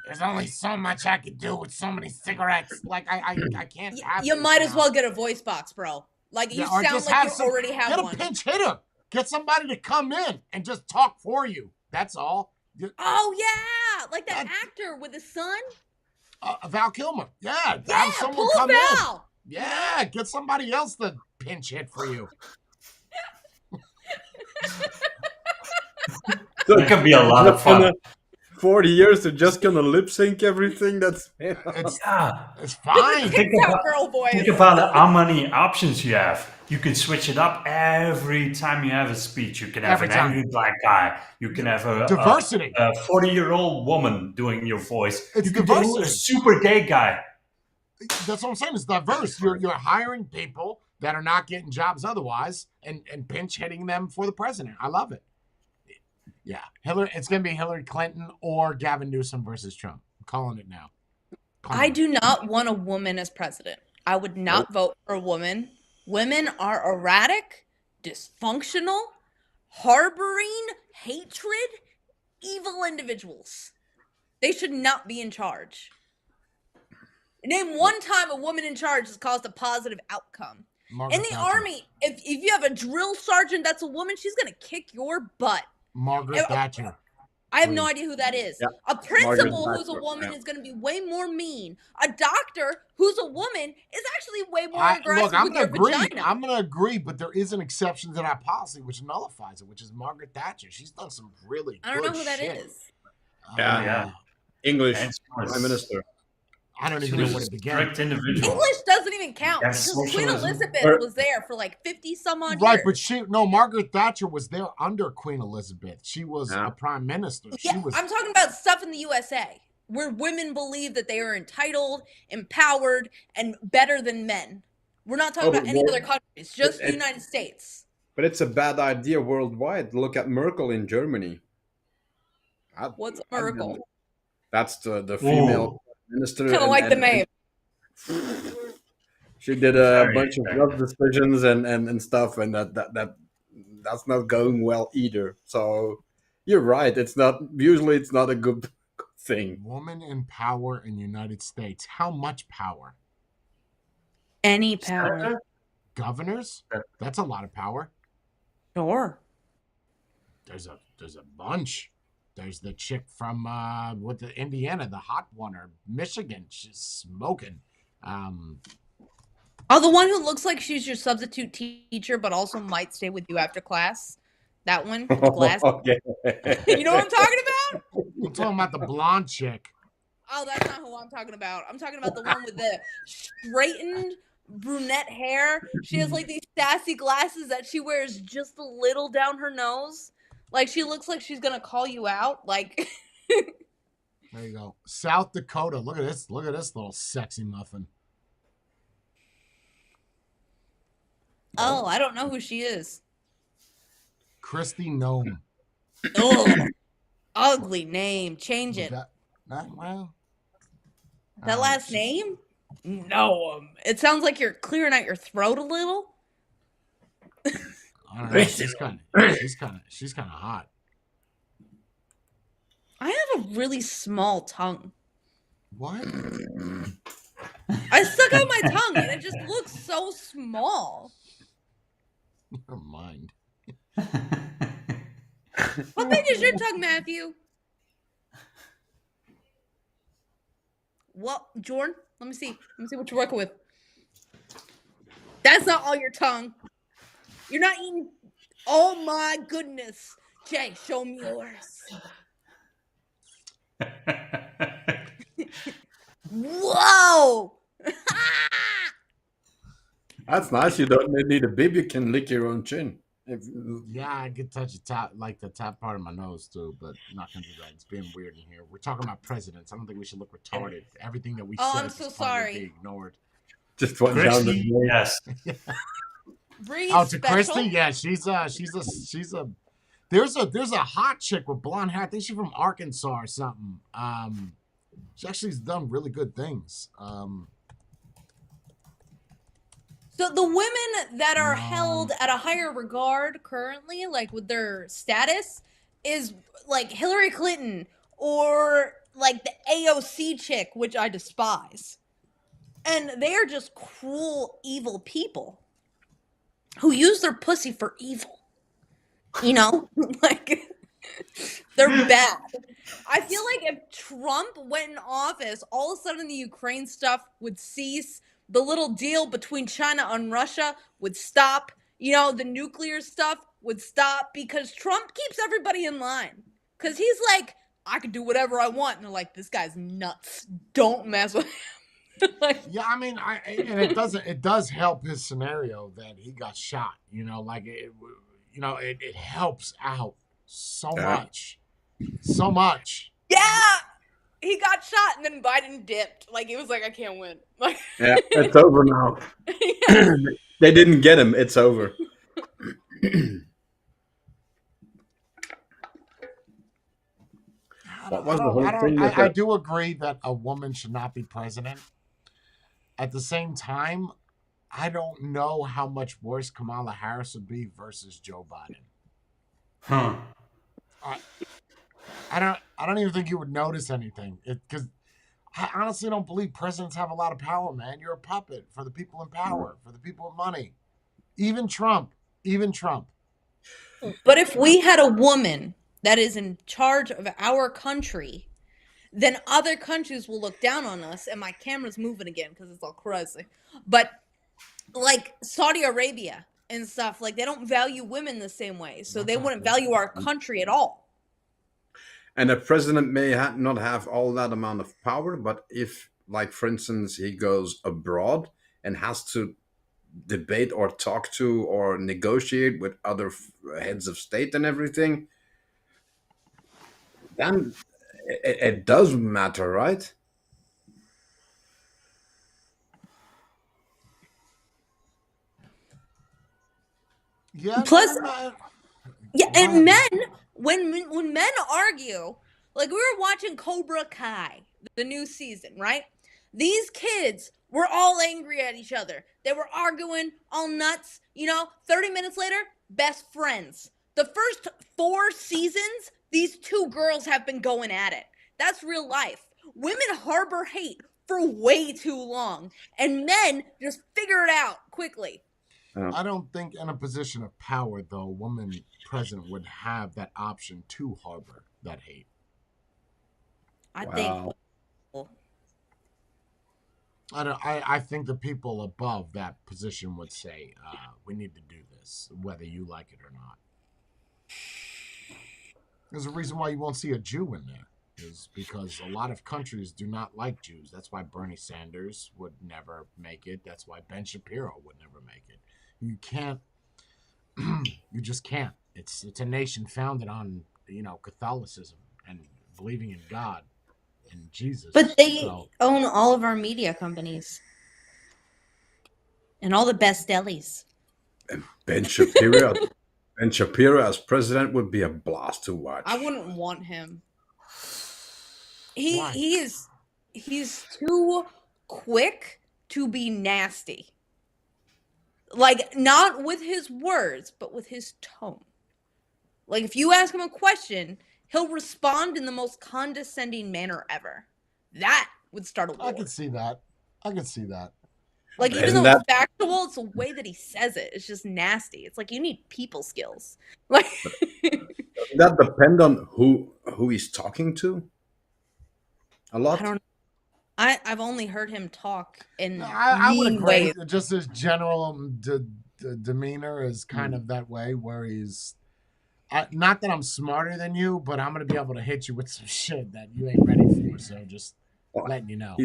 A: there's only so much I can do with so many cigarettes. Like I can't. have
D: You
A: this
D: might as
A: now.
D: well get a voice box, bro. Like you
A: Yeah, or
D: sound
A: just
D: like
A: have
D: you
A: some-
D: already
A: Get
D: have
A: a
D: one.
A: pinch hitter. Get somebody to come in and just talk for you. That's all.
D: Oh yeah, like that
A: That-
D: actor with his son.
A: Val Kilmer. Yeah,
D: Yeah,
A: have someone
D: pull
A: come in.
D: Val.
A: Yeah, get somebody else to pinch hit for you.
C: That could be a lot of fun.
B: 40 years, they're just gonna lip sync everything. That's
A: It's
C: Yeah.
A: it's fine.
D: TikTok girl voice.
C: Think about how many options you have. You can switch it up every time you have a speech. You can have
A: Every
C: an
A: time.
C: angry black guy. You can have
A: Diversity.
C: a 40-year-old woman doing your voice.
A: It's
C: you can do a
A: diversity.
C: super gay guy.
A: That's what I'm saying. It's diverse. You're hiring people that are not getting jobs otherwise, and pinch hitting them for the president. I love it. Yeah, it's gonna be Hillary Clinton or Gavin Newsom versus Trump. I'm calling it now.
D: I do not want a woman as president. I would not vote for a woman. Women are erratic, dysfunctional, harboring hatred, evil individuals. They should not be in charge. Name one time a woman in charge has caused a positive outcome.
A: Margaret
D: In the
A: Thatcher.
D: army, if you have a drill sergeant that's a woman, she's going to kick your butt.
A: Margaret Thatcher.
D: I have no idea who that is.
B: Yeah.
D: A principal
B: Margaret
D: who's a
B: Thatcher,
D: woman
B: yeah.
D: is going to be way more mean. A doctor who's a woman is actually way more aggressive
A: Look, I'm
D: with
A: gonna
D: your
A: agree.
D: vagina.
A: I'm gonna agree, but there is an exception to that policy, which nullifies it, which is Margaret Thatcher. She's done some really.
D: I don't know
A: good
D: who that
A: shit.
D: is.
C: Yeah.
B: English
C: And
B: prime minister.
A: I don't
C: She
A: even know
C: was
A: where
C: a
A: to begin.
C: strict individual.
D: English doesn't even count
C: That's
D: because Queen
C: socialism.
D: Elizabeth was there for like 50 some odd
A: Right,
D: years.
A: but Margaret Thatcher was there under Queen Elizabeth. She was
B: Yeah.
A: a prime minister.
D: Yeah,
A: She was.
D: I'm talking about stuff in the USA where women believe that they are entitled, empowered, and better than men. We're not talking about any other countries, just the United States.
B: But it's a bad idea worldwide. Look at Merkel in Germany.
D: What's a miracle?
B: That's the female minister.
D: Kind of like the name.
B: She did a
C: Very
B: bunch of drug decisions and stuff, and that's not going well either. So you're right. It's not a good thing.
A: Woman in power in the United States. How much power?
D: Any power.
A: Governors? That's a lot of power.
D: Sure.
A: There's a bunch. There's the chick from Indiana, the hot one, or Michigan. She's smoking.
D: Oh, the one who looks like she's your substitute teacher, but also might stay with you after class. That one, with the glasses.
B: Okay.
D: You know what I'm talking about?
A: I'm talking about the blonde chick.
D: Oh, that's not who I'm talking about. I'm talking about the one with the straightened brunette hair. She has like these sassy glasses that she wears just a little down her nose. Like she looks like she's gonna call you out. Like
A: There you go. South Dakota. Look at this. Look at this little sexy muffin.
D: oh, I don't know who she is.
A: Christy Nome.
D: Oh, ugly name. Change it.
A: Well.
D: That last name? No. It sounds like you're clearing out your throat a little.
A: I don't know. She's kind of hot.
D: I have a really small tongue.
A: What?
D: I stuck out my tongue and it just looks so small.
A: Never mind.
D: How big is your tongue, Matthew? Well, Jordan, let me see. Let me see what you're working with. That's not all your tongue. You're not eating. Oh my goodness. Jay, show me yours. Whoa!
B: That's nice. You don't need a bib. You can lick your own chin.
A: Yeah, I could touch the top part of my nose too, but I'm not gonna do that. It's being weird in here. We're talking about presidents. I don't think we should look retarded. Everything that we
D: Oh,
A: said
D: I'm
A: at
D: so
A: this point would
D: sorry.
A: be ignored.
B: Just went down the
C: Christy,
B: drain.
C: yes.
D: Breathe
A: Oh, to
D: special.
A: Christy, yeah, she's a. There's a hot chick with blonde hair. I think she's from Arkansas or something. She actually's done really good things.
D: So the women that are held at a higher regard currently, like with their status, is like Hillary Clinton or like the AOC chick, which I despise. And they are just cruel, evil people who use their pussy for evil. You know? Like, they're bad. I feel like if Trump went in office, all of a sudden the Ukraine stuff would cease. The little deal between China and Russia would stop. You know, the nuclear stuff would stop because Trump keeps everybody in line. Because he's like, I can do whatever I want. And they're like, this guy's nuts. Don't mess with him. Like,
A: Yeah, I mean, and it does help his scenario that he got shot. Like it helps out so much, so much.
D: yeah, he got shot and then Biden dipped. Like, he was like, I can't win. Like,
B: Yeah, it's over now.
D: yeah.
B: They didn't get him. It's over. What was the whole thing?
A: I do agree that a woman should not be president. At the same time, I don't know how much worse Kamala Harris would be versus Joe Biden.
C: Huh.
A: I don't even think you would notice anything because I honestly don't believe presidents have a lot of power, man. You're a puppet for the people in power, for the people with money. Even Trump.
D: But if we had a woman that is in charge of our country, then other countries will look down on us. And my camera's moving again because it's all crazy. But like Saudi Arabia and stuff, like they don't value women the same way. So they wouldn't value our country at all.
B: And a president may not have all that amount of power, but if, like, for instance, he goes abroad and has to debate or talk to or negotiate with other heads of state and everything, then it does matter, right?
A: Yeah.
D: Plus,
A: no,
D: yeah,
A: Go
D: and
A: ahead.
D: men, when men argue, like we were watching Cobra Kai, the new season, right? These kids were all angry at each other. They were arguing, all nuts. 30 minutes later, best friends. The first 4 seasons, these 2 girls have been going at it. That's real life. Women harbor hate for way too long, and men just figure it out quickly.
A: I don't think in a position of power, though, a woman president would have that option to harbor that hate.
D: I
B: Wow.
D: think.
A: I think the people above that position would say, we need to do this, whether you like it or not. There's a reason why you won't see a Jew in there, is because a lot of countries do not like Jews. That's why Bernie Sanders would never make it. That's why Ben Shapiro would never make it. You can't, you just can't. It's a nation founded on, Catholicism and believing in God and Jesus.
D: But they
A: So,
D: own all of our media companies and all the best delis.
B: Ben Shapiro. Ben Shapiro as president would be a blast to watch.
D: I wouldn't want him.
A: Why?
D: He's too quick to be nasty. Like, not with his words, but with his tone. Like, if you ask him a question, he'll respond in the most condescending manner ever. That would start a war.
A: I could see that.
D: Like, even
B: Isn't
D: though it's
B: that-
D: factual, it's the way that he says it. It's just nasty. It's like you need people skills. Like,
B: Doesn't that depend on who he's talking to? A lot.
D: I don't know. I've only heard him talk in
A: I would
D: mean
A: agree.
D: ways.
A: Just his general demeanor is kind of that way, where he's not that I'm smarter than you, but I'm gonna be able to hit you with some shit that you ain't ready for. So just letting you know.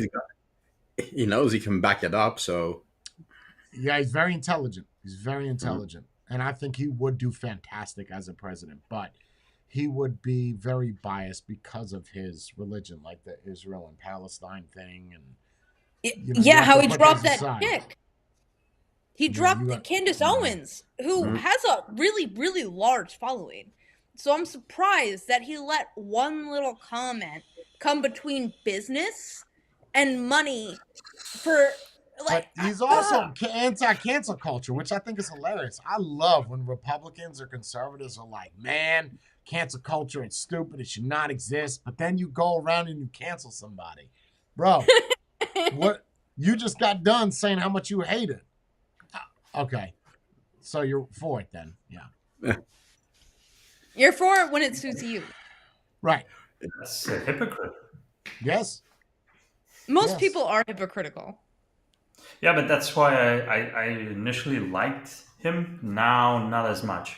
B: He knows he can back it up. So
A: Yeah, he's very intelligent. And I think he would do fantastic as a president, but he would be very biased because of his religion, like the Israel and Palestine thing, and you have
D: How
A: to
D: he
A: put
D: dropped
A: those
D: that
A: aside.
D: chick. He
A: Yeah,
D: dropped
A: you got-
D: Candace
A: yeah.
D: Owens, who has a really, really large following. So I'm surprised that he let one little comment come between business and money for like.
A: But he's also anti-cancel culture, which I think is hilarious. I love when Republicans or conservatives are like, man, cancel culture, it's stupid, it should not exist. But then you go around and you cancel somebody. Bro, what? You just got done saying how much you hate it. Okay. So you're for it then. Yeah.
D: You're for it when it suits you.
A: Right.
C: That's a hypocrite.
A: Yes.
D: Most
A: Yes.
D: people are hypocritical.
C: Yeah, but that's why I initially liked him. Now, not as much.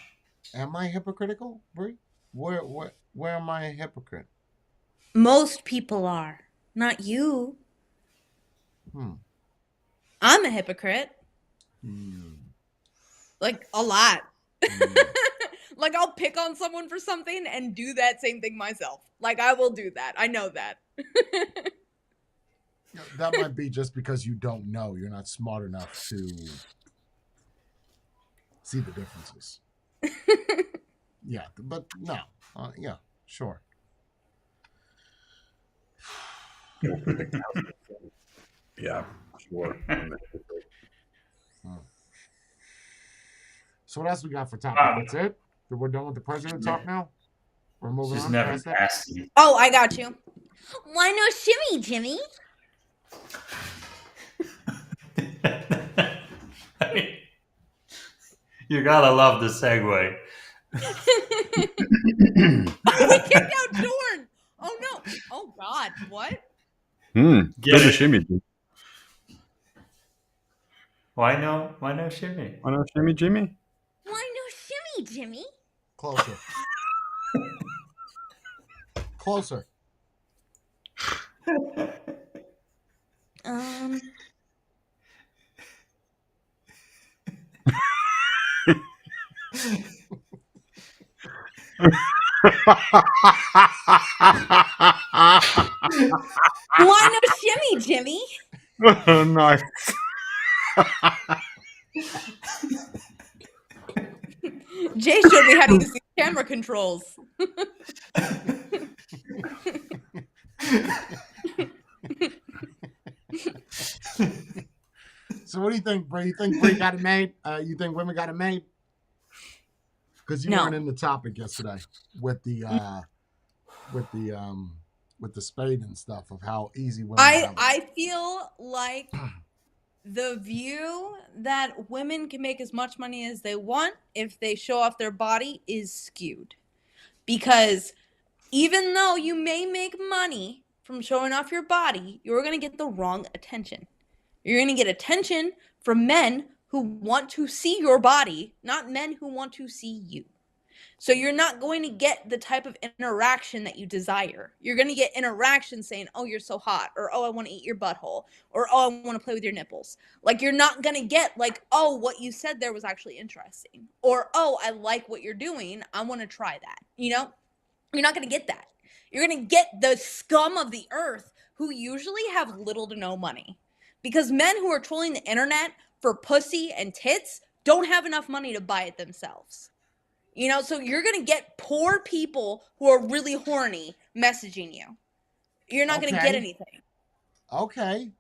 A: Am I hypocritical, Brie? Where Where am I a hypocrite?
D: Most people are, not you.
A: Hmm.
D: I'm a hypocrite. Like, a lot. Like, I'll pick on someone for something and do that same thing myself. Like, I will do that. I know that.
A: That might be just because you don't know. You're not smart enough to see the differences. Yeah, but no. Yeah, sure.
B: Yeah, sure.
A: So what else we got for topic? That's it? We're done with the president talk now? We're moving
C: She's
A: on
C: never
A: past that?
C: nasty.
D: Oh, I got you. Why no shimmy, Jimmy?
C: You gotta love the segue.
D: We kicked out Jorn. Oh no. Oh God. What?
C: Get
E: Do the
C: it?
E: shimmy.
C: Why no? Why no shimmy?
E: Why not shimmy, Jimmy?
D: Why no shimmy, Jimmy?
A: Closer. Closer.
D: Why no shimmy, Jimmy?
E: Nice.
D: Jay showed me how to use these camera controls.
A: So what do you think, Bray? You think Bray got it made? You think women got it made? Because you
D: No.
A: weren't in the topic yesterday with the spade and stuff of how easy women have it.
D: I feel like the view that women can make as much money as they want if they show off their body is skewed. Because even though you may make money from showing off your body, you're going to get the wrong attention. You're going to get attention from men who want to see your body, not men who want to see you. So you're not going to get the type of interaction that you desire. You're going to get interaction saying, oh, you're so hot, or oh, I want to eat your butthole, or oh, I want to play with your nipples. Like, you're not going to get like, oh, what you said there was actually interesting, or oh, I like what you're doing, I want to try that. You know, you're not going to get that. You're going to get the scum of the earth who usually have little to no money, because men who are trolling the internet for pussy and tits don't have enough money to buy it themselves. You know, so you're going to get poor people who are really horny messaging you. You're not going to get anything.
A: Okay.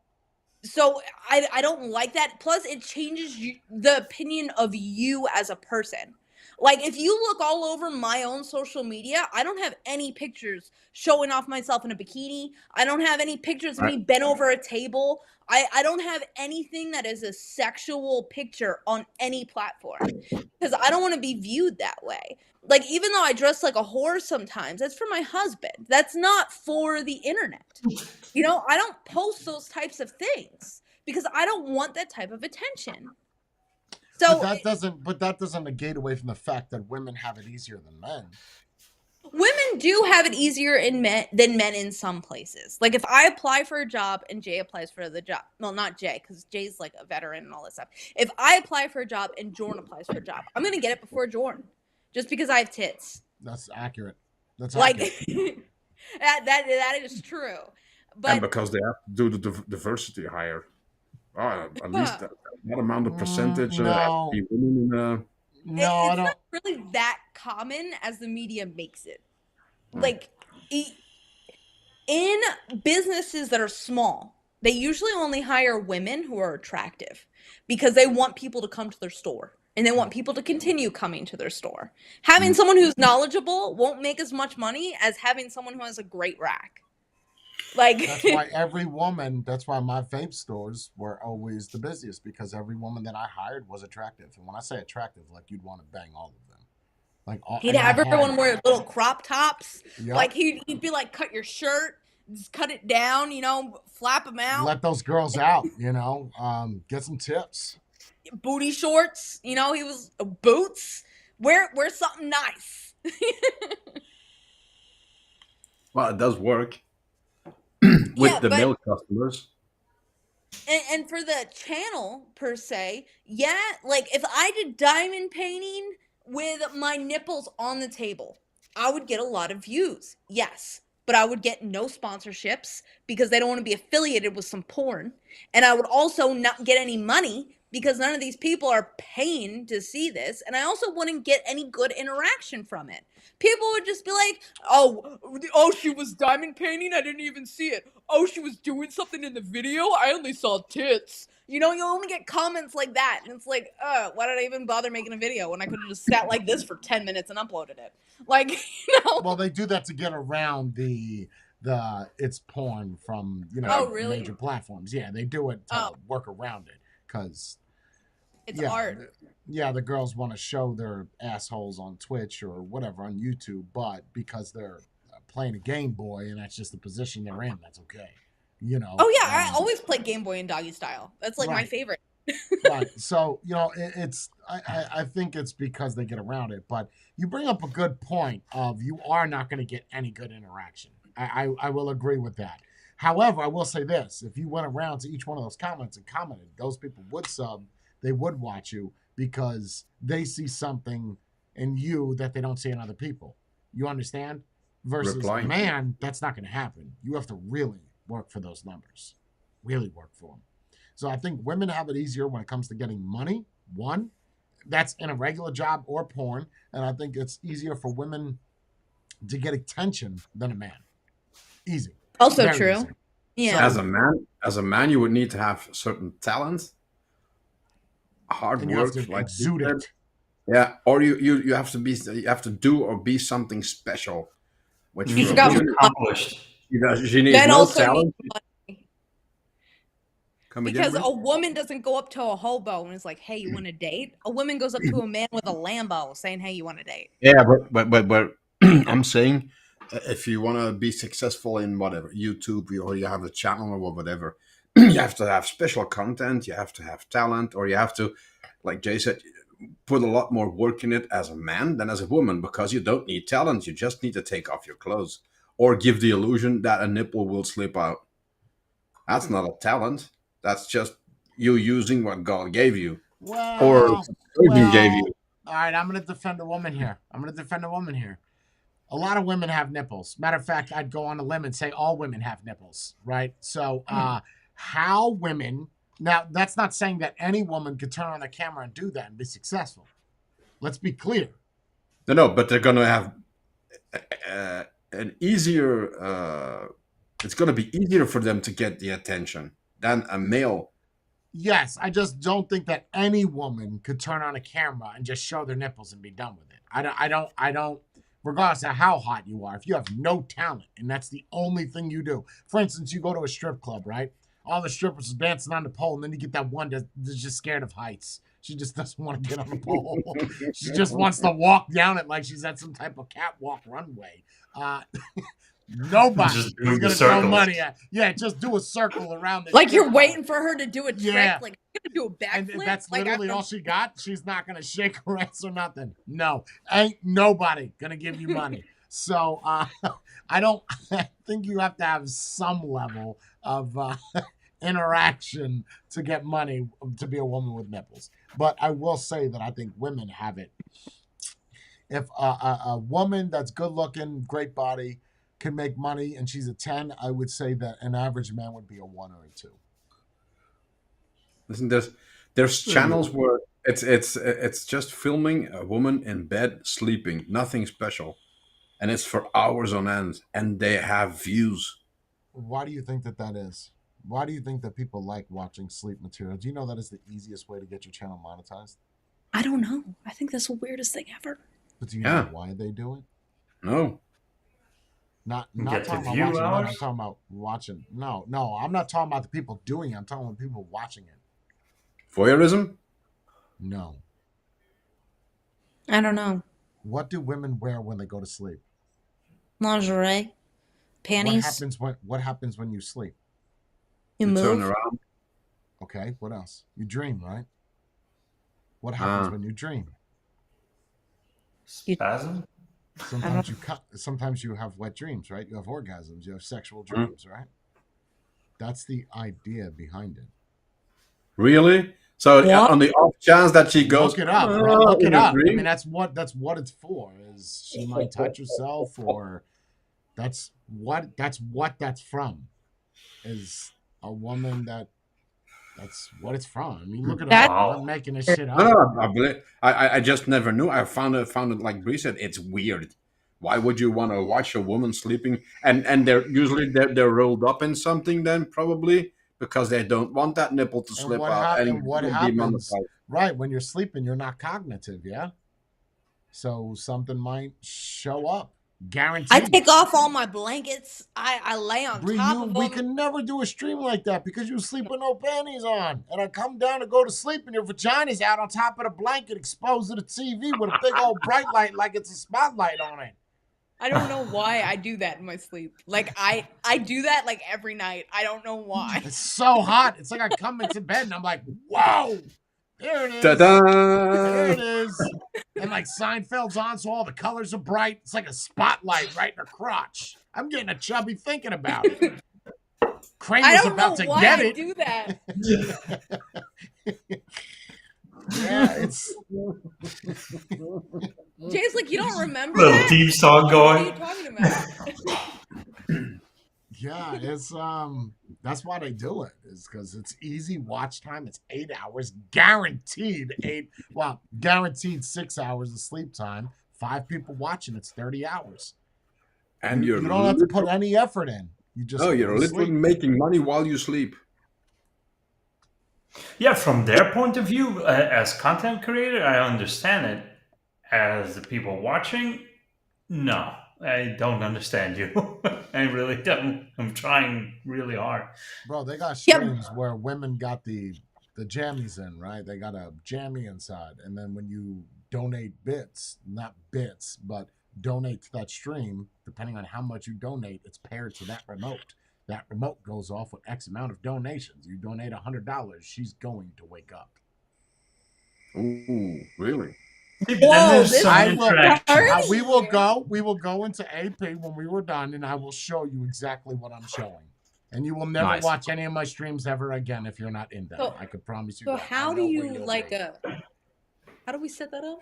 D: So I don't like that. Plus, it changes the opinion of you as a person. Like, if you look all over my own social media, I don't have any pictures showing off myself in a bikini. I don't have any pictures of me bent over a table. I don't have anything that is a sexual picture on any platform because I don't want to be viewed that way. Like, even though I dress like a whore sometimes, that's for my husband. That's not for the internet. You know, I don't post those types of things because I don't want that type of attention. So
A: but that doesn't negate away from the fact that women have it easier than men.
D: Women do have it easier than men in some places. Like, if I apply for a job and Jay applies for the job, well, not Jay, because Jay's like a veteran and all this stuff. If I apply for a job and Jorn applies for a job, I'm gonna get it before Jorn, just because I have tits.
A: That's accurate. That's
D: like
A: accurate.
D: that is true. But
B: And because they have to do the diversity higher. At least that amount of percentage
A: no.
B: be women in
A: No, I
D: it's
A: don't.
D: not really that common as the media makes it. Like, in businesses that are small, they usually only hire women who are attractive because they want people to come to their store and they want people to continue coming to their store. Having someone who's knowledgeable won't make as much money as having someone who has a great rack. Like,
A: That's why my vape stores were always the busiest, because every woman that I hired was attractive. And when I say attractive, like, you'd want to bang all of them. Like,
D: he'd have everyone wear little crop tops.
A: Yep.
D: Like, he'd be like, cut your shirt, just cut it down, you know, flap them out.
A: Let those girls out, you know, get some tips.
D: Booty shorts, you know, he was boots. Wear something nice.
B: Well, it does work
D: Yeah,
B: with the
D: but
B: male customers.
D: and for the channel per se, yeah, like if I did diamond painting with my nipples on the table, I would get a lot of views. Yes. But I would get no sponsorships because they don't want to be affiliated with some porn. And I would also not get any money because none of these people are paying to see this. And I also wouldn't get any good interaction from it. People would just be like, oh, she was diamond painting. I didn't even see it. Oh, she was doing something in the video. I only saw tits. You know, you only get comments like that, and it's like, why did I even bother making a video when I could have just sat like this for 10 minutes and uploaded it? Like, you know.
A: Well, they do that to get around the it's porn from
D: Oh, really?
A: major platforms. Yeah, they do it to
D: Oh.
A: work around it because
D: It's
A: yeah,
D: art.
A: the girls want to show their assholes on Twitch or whatever on YouTube, but because they're playing a Game Boy and that's just the position they're in, that's okay.
D: Oh yeah, I always play Game Boy in doggy style. That's like my
A: Right.
D: favorite.
A: Right. So, I think it's because they get around it. But you bring up a good point of you are not going to get any good interaction. I will agree with that. However, I will say this. If you went around to each one of those comments and commented, those people would sub, they would watch you because they see something in you that they don't see in other people. You understand? Versus,
B: Replying.
A: man, that's not going to happen. You have to really work for those numbers. Really work for them. So I think women have it easier when it comes to getting money. One, that's in a regular job or porn. And I think it's easier for women to get attention than a man. Easy.
D: Also
A: Very
D: true.
A: easy.
D: Yeah.
B: As a man, you would need to have certain talent, hard
A: And you have
B: work,
A: to
B: like
A: exude
B: you said.
A: it.
B: Yeah, or you have to you have to do or be something special, which
C: You
B: for a
D: forgot
B: woman,
C: accomplished.
B: she needs
D: Men
B: no
D: also need
B: talent.
D: money
B: Come
D: because
B: again,
D: a woman doesn't go up to a hobo and is like, "Hey, you want to date?" A woman goes up to a man with a Lambo saying, "Hey, you want to date?"
B: yeah, but I'm saying if you want to be successful in whatever YouTube or you have a channel or whatever, you have to have special content, you have to have talent, or you have to, like Jay said, put a lot more work in it as a man than as a woman because you don't need talent. You just need to take off your clothes or give the illusion that a nipple will slip out. That's not a talent. That's just you using what God gave you or
A: Well,
B: surgeon gave you.
A: all right, I'm going to defend a woman here. A lot of women have nipples. Matter of fact, I'd go on a limb and say all women have nipples, right? So, how women, now that's not saying that any woman could turn on a camera and do that and be successful. Let's be clear.
B: No, but they're gonna have an easier. It's gonna be easier for them to get the attention than a male.
A: Yes, I just don't think that any woman could turn on a camera and just show their nipples and be done with it. I don't, regardless of how hot you are, if you have no talent and that's the only thing you do. For instance, you go to a strip club, right? All the strippers are dancing on the pole, and then you get that one that's just scared of heights. She just doesn't want to get on the pole. She just wants to walk down it like she's at some type of catwalk runway. Nobody
C: Just
A: is
C: doing the
A: going to throw
C: circles.
A: money at. Yeah, just do a circle around the
D: Like
A: strip
D: you're
A: club.
D: waiting for her to do a trick,
A: Yeah.
D: like you're gonna do a
A: And
D: backflip.
A: that's
D: Like,
A: literally
D: I'm-
A: all she got. She's not gonna shake her ass or nothing. No, ain't nobody gonna give you money. So I don't. I think you have to have some level of interaction to get money to be a woman with nipples. But I will say that I think women have it. If a woman that's good looking, great body, can make money, and she's a 10, I would say that an average man would be a 1 or a 2.
B: Listen, there's channels where it's just filming a woman in bed sleeping, nothing special, and it's for hours on end, and they have views.
A: Why do you think that is? Why do you think that people like watching sleep material? Do you know that is the easiest way to get your channel monetized?
D: I don't know. I think that's the weirdest thing ever.
A: But do you
B: Yeah.
A: know why they do it?
B: No,
A: Not
C: Get
A: talking
C: the
A: about
C: view
A: watching. I'm
C: hours?
A: talking about watching. No, I'm not talking about the people doing it. I'm talking about people watching it.
B: voyeurism.
A: No.
D: I don't know.
A: What do women wear when they go to sleep?
D: Lingerie, panties.
A: What happens when you sleep?
D: You
B: You turn
D: move.
B: around.
A: Okay, what else? You dream, right? What happens
B: Ah.
A: when you dream?
C: Spasm?
A: Sometimes you have wet dreams, right? You have orgasms. You have sexual
B: Hmm?
A: dreams, right? That's the idea behind it.
B: Really? So
D: What?
B: on the off chance that she goes
A: Look it up, bro. Look
B: in
A: it
B: a
A: up. I
B: dream,
A: mean, that's what it's for. Is she might touch herself, or that's what that's from. Is a woman that's what it's from. I mean, look it
D: That's
A: up. I'm not
C: Wow.
A: making this shit
B: no,
A: up.
B: no, I just never knew. I found it like Bree said. It's weird. Why would you want to watch a woman sleeping? And they're usually they're rolled up in something then probably because they don't want that nipple to
A: And
B: slip out and
A: what
B: be
A: happens?
B: monetized.
A: Right when you're sleeping, you're not cognitive. Yeah, so something might show up.
D: I
A: Guaranteed.
D: take off all my blankets. I lay on
A: Bree,
D: top of
A: we
D: them.
A: can never do a stream like that because you sleep with no panties on. And I come down to go to sleep and your vagina's out on top of the blanket exposed to the TV with a big old bright light like it's a spotlight on it.
D: I don't know why I do that in my sleep. Like I do that like every night. I don't know why.
A: It's so hot. It's like I come into bed and I'm like, whoa, there it is. There it
B: Ta-da!
A: is. And like Seinfeld's on, so all the colors are bright. It's like a spotlight right in her crotch. I'm getting a chubby thinking about it.
D: I
A: Kramer's
D: don't
A: about
D: know
A: to
D: why
A: get
D: I
A: it.
D: do that.
A: Yeah, it's
D: Jay's like, you don't remember
C: Little
D: that?
C: deep song
D: What are you
C: going.
D: talking about?
A: yeah, it's that's why they do it. Is because it's easy watch time. It's 8 hours, guaranteed guaranteed 6 hours of sleep time. 5 people watching, it's 30 hours.
B: And
A: You don't have to put any effort in. You just
B: no, you're
A: go to
B: literally
A: sleep.
B: making money while you sleep.
C: Yeah, from their point of view, as content creator, I understand it. As the people watching, no, I don't understand you. I really don't. I'm trying really hard.
A: Bro, they got
D: Yep.
A: streams where women got the jammies in, right? They got a jammy inside. And then when you donate bits, not bits, but donate to that stream, depending on how much you donate, it's paired to that remote. That remote goes off with X amount of donations. You donate $100, she's going to wake up.
B: Ooh, really?
C: But
D: Whoa,
C: then there's
D: this
C: some
A: I will-
C: interaction.
A: We will go into AP when we were done, and I will show you exactly what I'm showing. And you will never
B: Nice.
A: watch any of my streams ever again if you're not in them.
D: So-
A: I could promise you
D: So
A: that.
D: how
A: I
D: do
A: know
D: you
A: where you'll
D: like
A: be.
D: how do we set that up?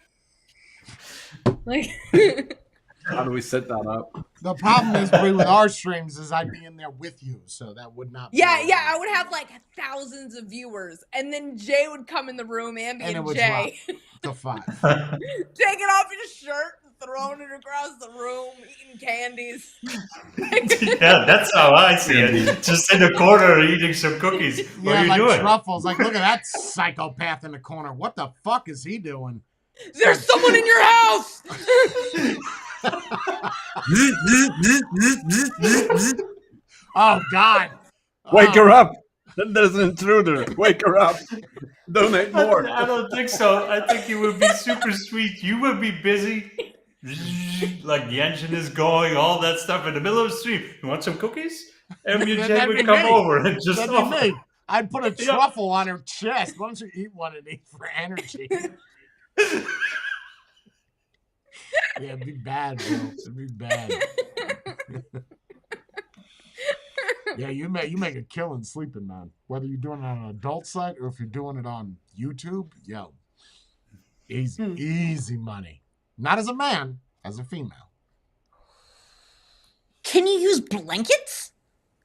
D: Like
B: How do we set that up?
A: The problem is Bree, with our streams is I'd be in there with you, so that would not.
D: yeah,
A: be,
D: yeah, I would have like thousands of viewers, and then Jay would come in the room, Ambi
A: And it
D: and
A: would
D: Jay,
A: to 5.
D: taking off his shirt and throwing it across the room, eating candies.
C: Yeah, that's how I see it. Just in the corner eating some cookies. What
A: Yeah,
C: are you
A: like
C: doing?
A: truffles. Like, look at that psychopath in the corner. What the fuck is he doing?
D: There's someone in your house.
A: Oh God!
B: Wake
A: Oh.
B: her up! There's an intruder. Wake her up. Donate more.
C: I don't think so. I think you would be super sweet. You would be busy. Like the engine is going, all that stuff in the middle of the stream. You want some cookies? And
A: That'd
C: Jay
A: be
C: would come
A: me.
C: over and just
A: That'd be
C: offer.
A: me. I'd put a
C: Yeah.
A: truffle on her chest. Why don't you eat one and eat for energy? Yeah, it'd be bad, bro. It'd be bad. Yeah, you make a killing sleeping, man. Whether you're doing it on an adult site or if you're doing it on YouTube, yo, easy money. Not as a man, as a female.
D: Can you use blankets?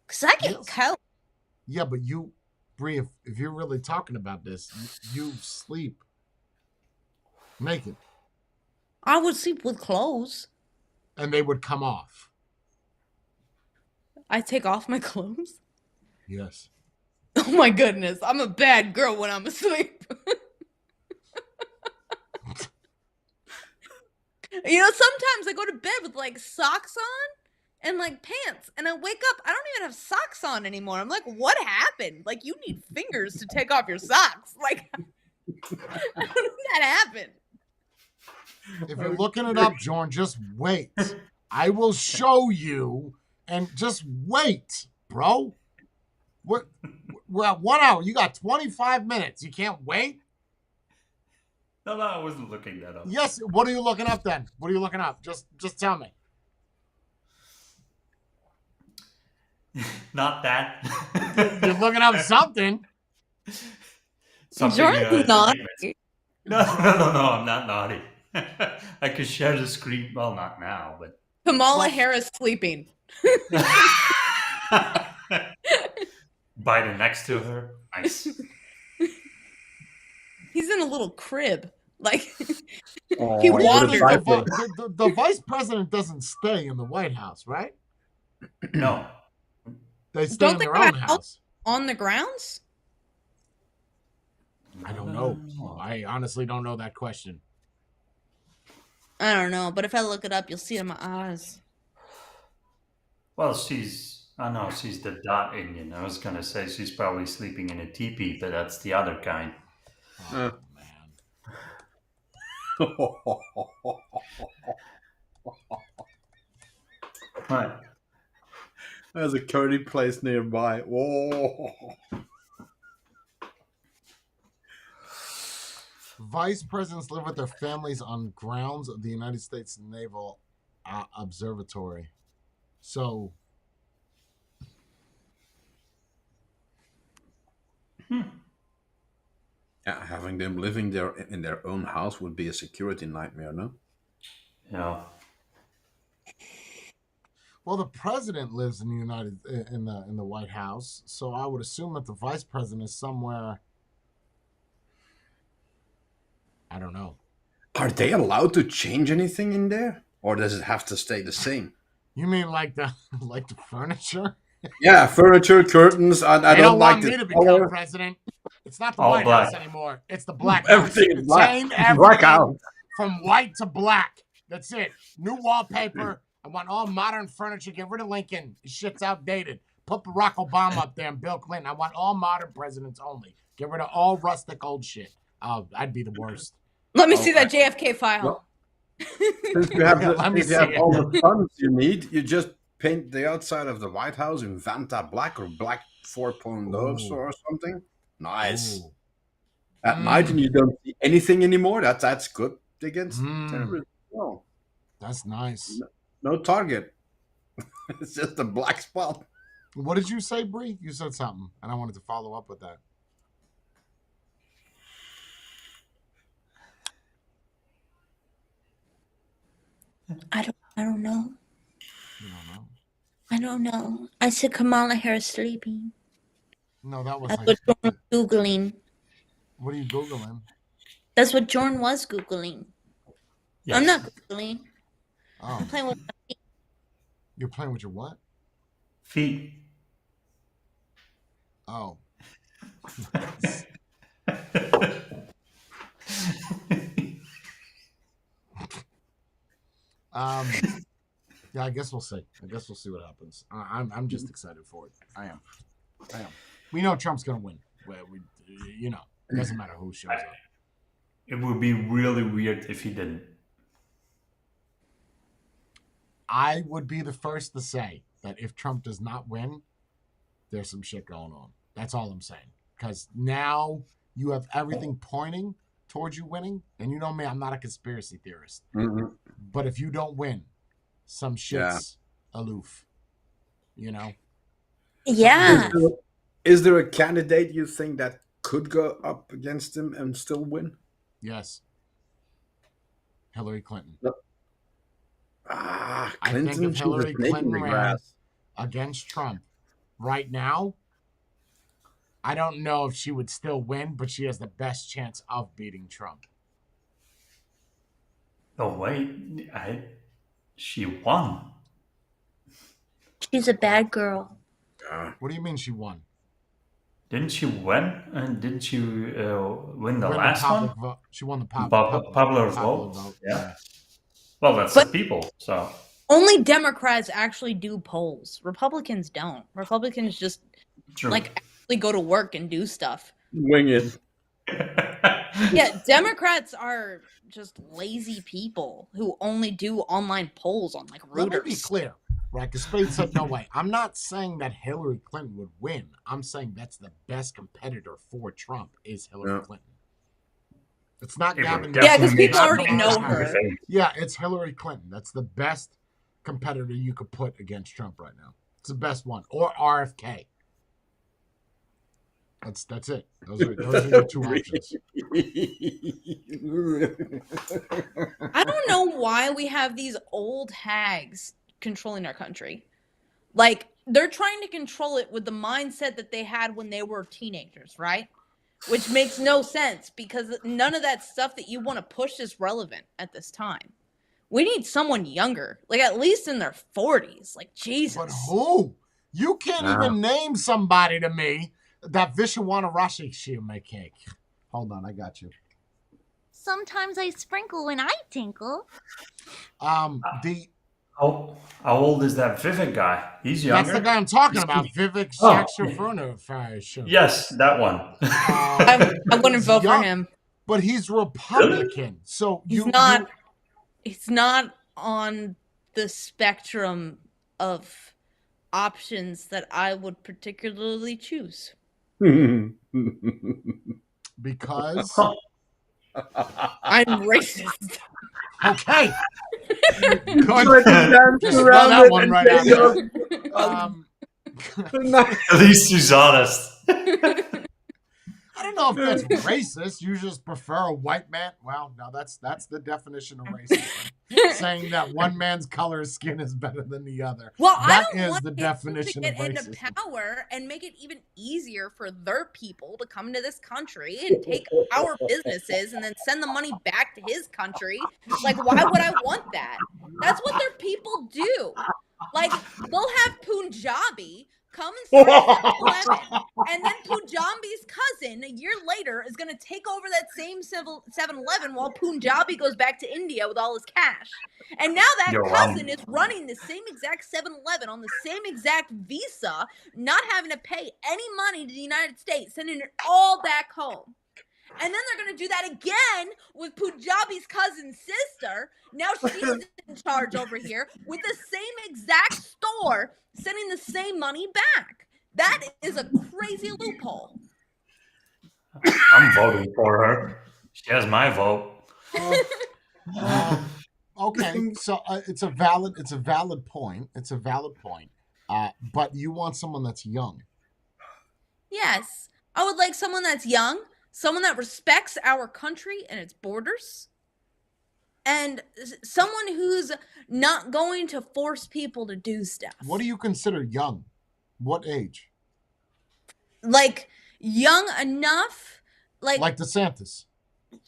D: Cause I get
A: Yes.
D: cold.
A: Yeah, but you, Bree, if you're really talking about this, you sleep naked,
D: I would sleep with clothes.
A: and they would come off.
D: I take off my clothes.
A: Yes.
D: Oh my goodness, I'm a bad girl when I'm asleep. You know, sometimes I go to bed with like socks on and like pants, and I wake up, I don't even have socks on anymore. I'm like, what happened? Like, you need fingers to take off your socks. Like, how did that happen?
A: If you're looking it up, Jordan, just wait. I will show you, and just wait, bro. We're at 1 hour. You got 25 minutes. You can't wait?
C: No, I wasn't looking that up.
A: Yes. What are you looking up then? What are you looking up? Just tell me.
C: Not that.
A: You're looking up something.
C: Something,
D: Jordan's not.
C: No, I'm not naughty. I could share the screen. Well, not now, but
D: Kamala Harris sleeping.
C: Biden next to her. Nice.
D: He's in a little crib. Like
B: Oh,
D: he
B: with a
D: wandered.
B: Bible.
A: The vice president doesn't stay in the White House, right?
C: No.
A: They stay
D: Don't
A: in
D: they
A: their
D: have
A: own
D: a
A: house.
D: on the grounds?
A: I don't know. I honestly don't know that question.
D: I don't know, but if I look it up, you'll see it in my eyes.
C: Well, she's the dot Indian. I was gonna say she's probably sleeping in a teepee, but that's the other kind.
A: Oh, man.
C: Right.
B: There's a curry place nearby. Whoa.
A: Vice presidents live with their families on grounds of the United States Naval Observatory. So,
B: Yeah, having them living there in their own house would be a security nightmare, no?
C: Yeah.
A: well, the president lives in the White House, so I would assume that the vice president is somewhere. I don't know.
B: Are they allowed to change anything in there? Or does it have to stay the same?
A: You mean like the furniture?
B: Yeah, furniture, curtains. I
A: They
B: don't
A: don't
B: like
A: want me
B: the
A: to become
B: color.
A: president. It's not the
C: All
A: White
C: black.
A: House anymore. It's the Black House.
B: Everything is black.
A: Change
B: Black
A: everything
B: out.
A: from white to black. That's it. New wallpaper. I want all modern furniture. Get rid of Lincoln. His shit's outdated. Put Barack Obama up there and Bill Clinton. I want all modern presidents only. Get rid of all rustic old shit. Oh, I'd be the worst.
D: Let me
B: Oh,
D: see that JFK file.
B: Well, Since you have,
A: Let me
B: since you have
A: see it.
B: all the funds you need, you just paint the outside of the White House in Vanta black or black 4.0
A: Ooh.
B: or something. Nice.
A: Ooh.
B: At night, and you don't see anything anymore. That's good against
A: Mm.
B: terrorism. No,
A: That's nice.
B: no target. It's just a black spot.
A: What did you say, Bree? You said something, and I wanted to follow up with that.
F: I don't know.
A: You don't know.
F: I don't know. I said Kamala Harris sleeping.
A: No, that was
F: That's
A: like.
F: what Jordan was Googling.
A: What are you googling?
F: That's what Jordan was Googling.
C: Yes.
F: I'm not Googling.
A: Oh,
F: I'm playing with
A: you're playing with your what?
C: Feet.
A: Oh, yeah. I guess we'll see. I guess we'll see what happens. I'm just excited for it. I am. We know Trump's gonna win. It doesn't matter who shows up.
C: It would be really weird if he didn't.
A: I would be the first to say that if Trump does not win, there's some shit going on. That's all I'm saying. Because now you have everything pointing towards you winning. And you know me, I'm not a conspiracy theorist.
B: Mhm.
A: But if you don't win, some shit's aloof.
F: Yeah.
B: Is there a candidate you think that could go up against him and still win?
A: Yes. Hillary Clinton.
B: Ah,
A: I think
B: Clinton.
A: if
B: She was
A: Hillary
B: making
A: Clinton
B: the
A: ran
B: grass.
A: against Trump right now, I don't know if she would still win, but she has the best chance of beating Trump.
C: Oh wait, she won.
F: She's a bad girl.
A: What do you mean she won?
C: Didn't she win? And didn't she win the
A: Win
C: last
A: public
C: one?
A: vote. She won the
C: Popular
A: popular
C: vote. Yeah. Well, that's
D: But-
C: the people. So
D: Only Democrats actually do polls. Republicans don't. Republicans just
C: true.
D: actually go to work and do stuff.
B: Wing it.
D: Yeah, Democrats are just lazy people who only do online polls on
A: Let me be
D: Reuters.
A: clear, right? Because Spade said no way. I'm not saying that Hillary Clinton would win. I'm saying that's the best competitor for Trump is Hillary
B: Yeah.
A: Clinton. It's not
C: It
A: Gavin
C: would
A: Newsom.
D: Yeah, because
C: definitely
D: people
A: It's not
D: already
A: Kamala
D: know
A: Harris.
D: her.
A: Yeah, it's Hillary Clinton. That's the best competitor you could put against Trump right now. It's the best one. Or RFK. That's it. Those are your two options.
D: I don't know why we have these old hags controlling our country. Like, they're trying to control it with the mindset that they had when they were teenagers, right? Which makes no sense because none of that stuff that you want to push is relevant at this time. We need someone younger, like at least in their 40s. Like, Jesus.
A: But who? You can't even name somebody to me that Vishwanatharashi she'll make cake. Hold on, I got you.
G: Sometimes I sprinkle when I tinkle.
A: The
C: How old is that Vivek guy? He's younger.
A: That's the guy I'm talking about, Vivek Saxophone.
C: Yes, that one.
D: I wouldn't
A: he's
D: vote for
A: young,
D: him.
A: but he's Republican, so
D: He's not on the spectrum of options that I would particularly choose.
A: because
D: I'm racist.
A: okay,
B: Good.
A: just throw that one right out there.
C: At least he's honest.
A: I don't know if that's racist. You just prefer a white man. Well, no, that's the definition of racism. Saying that one man's color of skin is better than the other.
D: Well,
A: That
D: I don't
A: is
D: want
A: the
D: him
A: definition
D: to
A: of
D: get into
A: racism.
D: power and make it even easier for their people to come to this country and take our businesses and then send the money back to his country. Like, why would I want that? That's what their people do. Like, they'll have Punjabi come and start 7-Eleven, and then Punjabi's cousin a year later is going to take over that same 7-Eleven while Punjabi goes back to India with all his cash. And now that cousin is running the same exact 7-Eleven on the same exact visa, not having to pay any money to the United States, sending it all back home. And then they're going to do that again with Punjabi's cousin's sister. Now she's in charge over here with the same exact store, sending the same money back. That is a crazy loophole.
C: I'm voting for her. She has my vote.
A: Okay, so it's a valid point. It's a valid point. But you want someone that's young.
D: Yes, I would like someone that's young, someone that respects our country and its borders, and someone who's not going to force people to do stuff.
A: What do you consider young? What age?
D: Like, young enough, like
A: DeSantis.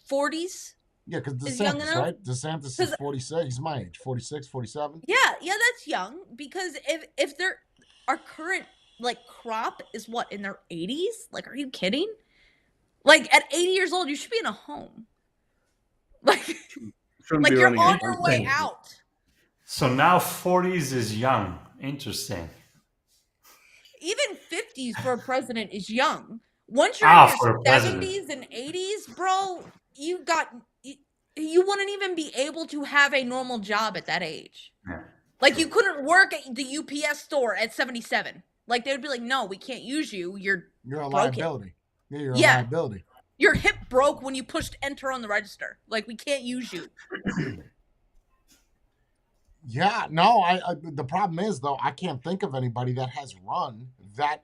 D: 40s?
A: Yeah, because
D: Is young
A: DeSantis,
D: enough?
A: right? DeSantis is 46. He's my age, 46, 47.
D: Yeah, that's young, because if our current like crop is what, in their 80s? Like, are you kidding? Like, at 80 years old, you should be in a home. Like you're on your way out.
C: So now 40s is young. Interesting.
D: Even 50s for a president is young. Once you're
C: for
D: in your
C: a president.
D: 70s and 80s, bro, you wouldn't even be able to have a normal job at that age.
C: Yeah.
D: Like, you couldn't work at the UPS store at 77. Like, they would be like, no, we can't use you. You're
A: a
D: broken.
A: liability. Yeah, you're a liability.
D: Your hip broke when you pushed enter on the register. Like, we can't use you.
A: Yeah, no. I the problem is though, I can't think of anybody that has run that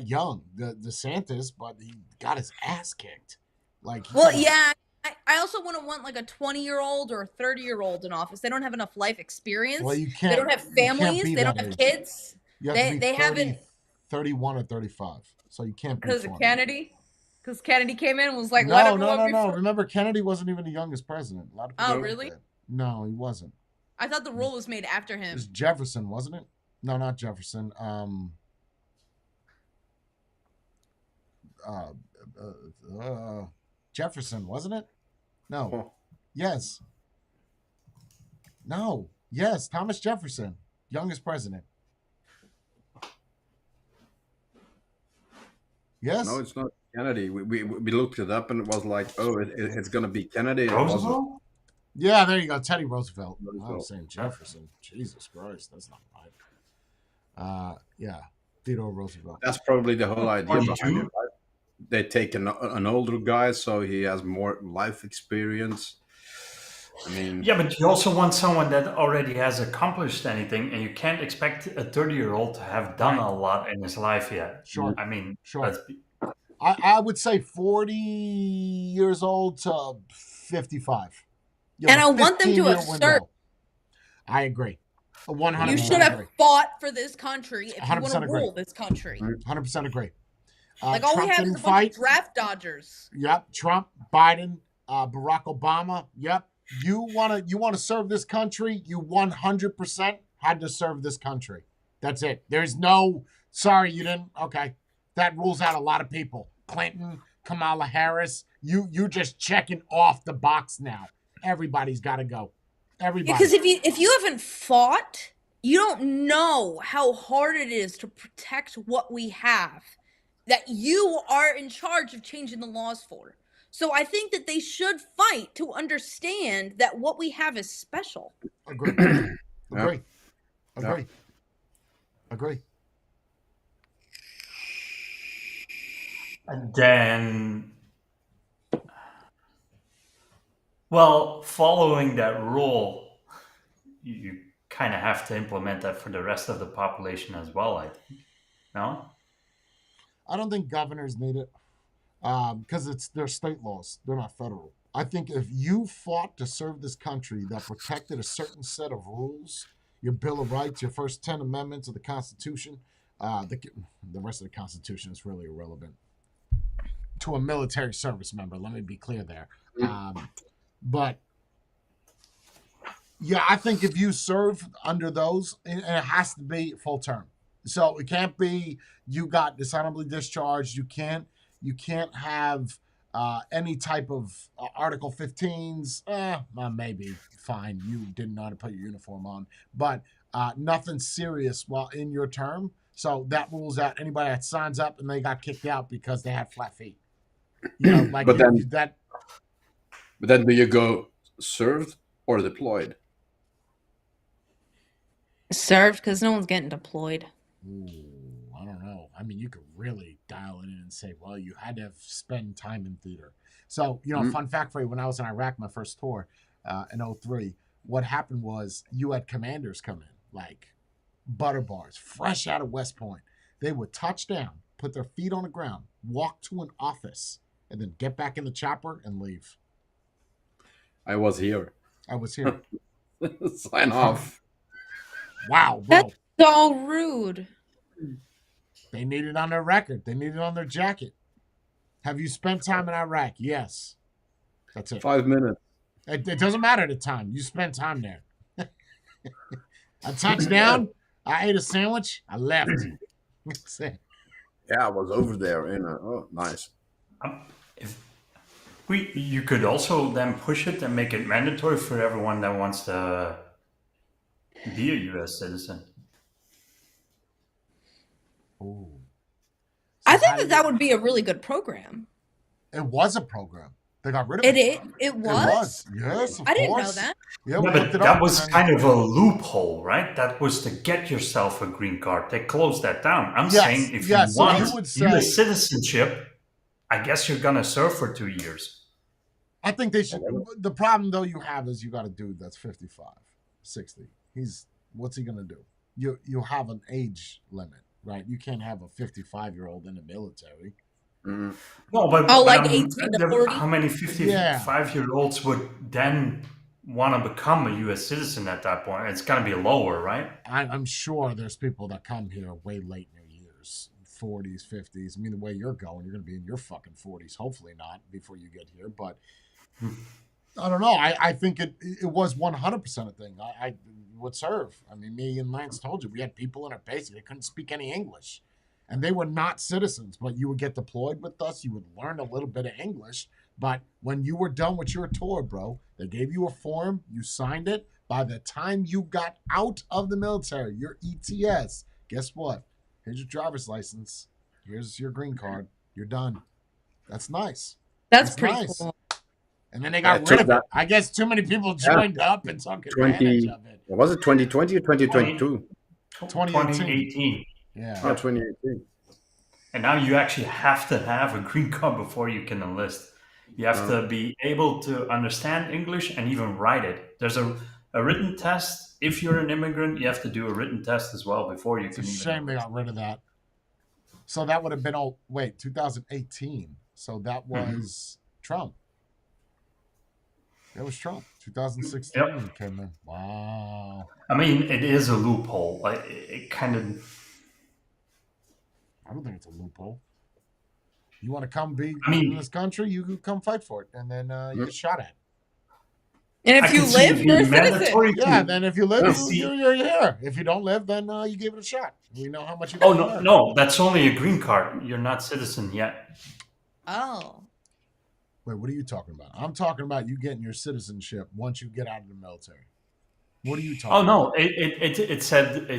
A: young. The DeSantis, but he got his ass kicked. Like,
D: well, yeah. I also wouldn't want like a 20-year-old or a 30-year-old in office. They don't have enough life experience.
A: Well, you can't.
D: They don't have families. They don't have
A: age.
D: kids.
A: You have to be
D: They
A: 30,
D: haven't.
A: 31 or 35. So you can't be
D: Because of
A: 20.
D: Kennedy. Because Kennedy came in and was like,
A: No.
D: let everyone be.
A: Remember, Kennedy wasn't even the youngest president. A lot of people
D: Oh, really?
A: that. No, he wasn't.
D: I thought the rule was made after
A: It
D: him.
A: was Jefferson, wasn't it? No, not Jefferson. Jefferson, wasn't it? No.
B: Oh.
A: Yes. No. Yes, Thomas Jefferson, youngest president. Yes.
B: No, it's not Kennedy. We looked it up and it was like, oh, it's going to be Kennedy. It wasn't.
C: Roosevelt?
A: Yeah, there you go. Teddy Roosevelt. I
B: Roosevelt.
A: was saying Jefferson. Jesus Christ, that's not right. Yeah, Theodore Roosevelt.
B: That's probably the whole idea behind it, right? they take an older guy so he has more life experience. I mean,
C: Yeah, but you also want someone that already has accomplished anything, and you can't expect a 30-year-old to have done
A: Right.
C: a lot in his life yet.
A: Sure.
C: I mean,
A: Sure.
C: let's be,
A: I would say 40 years old to 55. You
D: And
A: have a
D: I want them to have
A: 15-year
D: served.
A: window. I agree. 100%
D: You should have
A: agree.
D: fought for this country if you want
A: 100%
D: to
A: agree.
D: rule this country.
A: 100% agree.
D: Like all
A: Trump
D: we have is
A: didn't
D: a bunch
A: fight.
D: of draft dodgers.
A: Yep. Trump, Biden, Barack Obama. Yep. You wanna serve this country. You 100% had to serve this country. That's it. There's no sorry you didn't. Okay, that rules out a lot of people. Clinton, Kamala Harris. You just checking off the box now. Everybody's got to go. Everybody.
D: Because if you haven't fought, you don't know how hard it is to protect what we have that you are in charge of changing the laws for. So I think that they should fight to understand that what we have is special.
A: Agree. Agree. Agree. Agree.
C: and then, well, following that rule, you kind of have to implement that for the rest of the population as well, I think. No?
A: I don't think governors need it because they're state laws. They're not federal. I think if you fought to serve this country that protected a certain set of rules, your Bill of Rights, your first 10 amendments of the Constitution, the rest of the Constitution is really irrelevant to a military service member. Let me be clear there. But yeah, I think if you serve under those, it has to be full term. So it can't be you got dishonorably discharged. You can't have any type of Article 15s. Maybe fine. You didn't know how to put your uniform on, but nothing serious while in your term. So that rules out anybody that signs up and they got kicked out because they had flat feet. You know, like
B: But then-
A: that.
B: but then do you go served or deployed?
D: Served because no one's getting deployed.
A: Ooh, I don't know. I mean, you could really dial it in and say, well, you had to spend time in theater. So, fun fact for you, when I was in Iraq, my first tour in 03, what happened was you had commanders come in, like butter bars, fresh out of West Point. They would touch down, put their feet on the ground, walk to an office, and then get back in the chopper and leave.
B: I was here.
A: I was here.
B: Sign off.
A: Wow, bro.
D: That's so rude.
A: They need it on their record. They need it on their jacket. Have you spent time in Iraq? Yes. That's it.
B: 5 minutes.
A: It doesn't matter the time. You spent time there. I touched down. I ate a sandwich. I left. That's it.
B: Yeah, I was over there. Oh, nice.
C: You could also then push it and make it mandatory for everyone that wants to be a U.S. citizen.
A: Ooh.
D: I
A: So
D: think
A: how do
D: that would be a really good program.
A: It was a program. They got rid of it.
D: It
A: It
D: was?
A: was. Yes, of
D: I didn't know
A: course.
D: that.
A: Yeah, we
C: Yeah,
A: looked
C: but
A: it
C: that
A: up.
C: was kind of a loophole, right? That was to get yourself a green card. They closed that down. I'm
A: Yes,
C: saying if
A: yes,
C: you
A: so
C: want
A: you would say-
C: U.S. citizenship, I guess you're going to serve for 2 years.
A: I think they should. The problem, though, you have is you got a dude that's 55, 60. What's he going to do? You have an age limit, right? You can't have a 55-year-old in the military.
B: Mm.
C: No, but
D: Oh, like
C: but
D: 18 to 40?
C: how many 55-year-olds would then want to become a U.S. citizen at that point? It's going to be lower, right?
A: I'm sure there's people that come here way late in their years, 40s, 50s. I mean, the way you're going, you're going to be in your fucking 40s. Hopefully not before you get here. But I don't know. I think it was 100% a thing. I would serve. I mean, me and Lance told you, we had people in our base that couldn't speak any English. And they were not citizens, but you would get deployed with us. You would learn a little bit of English. But when you were done with your tour, bro, they gave you a form. You signed it. By the time you got out of the military, your ETS, guess what? Here's your driver's license. Here's your green card. You're done. That's nice.
D: That's pretty
A: nice.
D: cool.
A: And then they got
B: took
A: rid of it.
B: that-
A: I guess too many people joined up and took advantage of it.
B: Was it 2020 or 2022?
A: 2018.
C: Yeah.
A: Yeah.
B: Oh, 2018.
C: And now you actually have to have a green card before you can enlist. You have to be able to understand English and even write it. There's a written test. If you're an immigrant, you have to do a written test as well before you
A: It's a
C: can even
A: shame they
C: enlist.
A: got rid of that. So that would have been 2018. So that was Trump. It was Trump. 2016
C: Yep.
A: came in. Wow.
C: I mean, it is a loophole. Like it kind of.
A: I don't think it's a loophole. You want to come be
C: I mean-
A: in this country, you can come fight for it, and then you get shot at.
D: And
C: I
D: if you
C: can see
D: live,
C: it
D: you're a
C: being
D: citizen.
C: mandatory.
A: Yeah, then if you live,
C: Yeah.
A: you're here. If you don't live, then you give it a shot. We know how much you
C: Oh
A: got.
C: no, that's only a green card. You're not citizen yet.
D: Oh.
A: Wait, what are you talking about? I'm talking about you getting your citizenship once you get out of the military. What are you talking
C: Oh
A: about?
C: no, it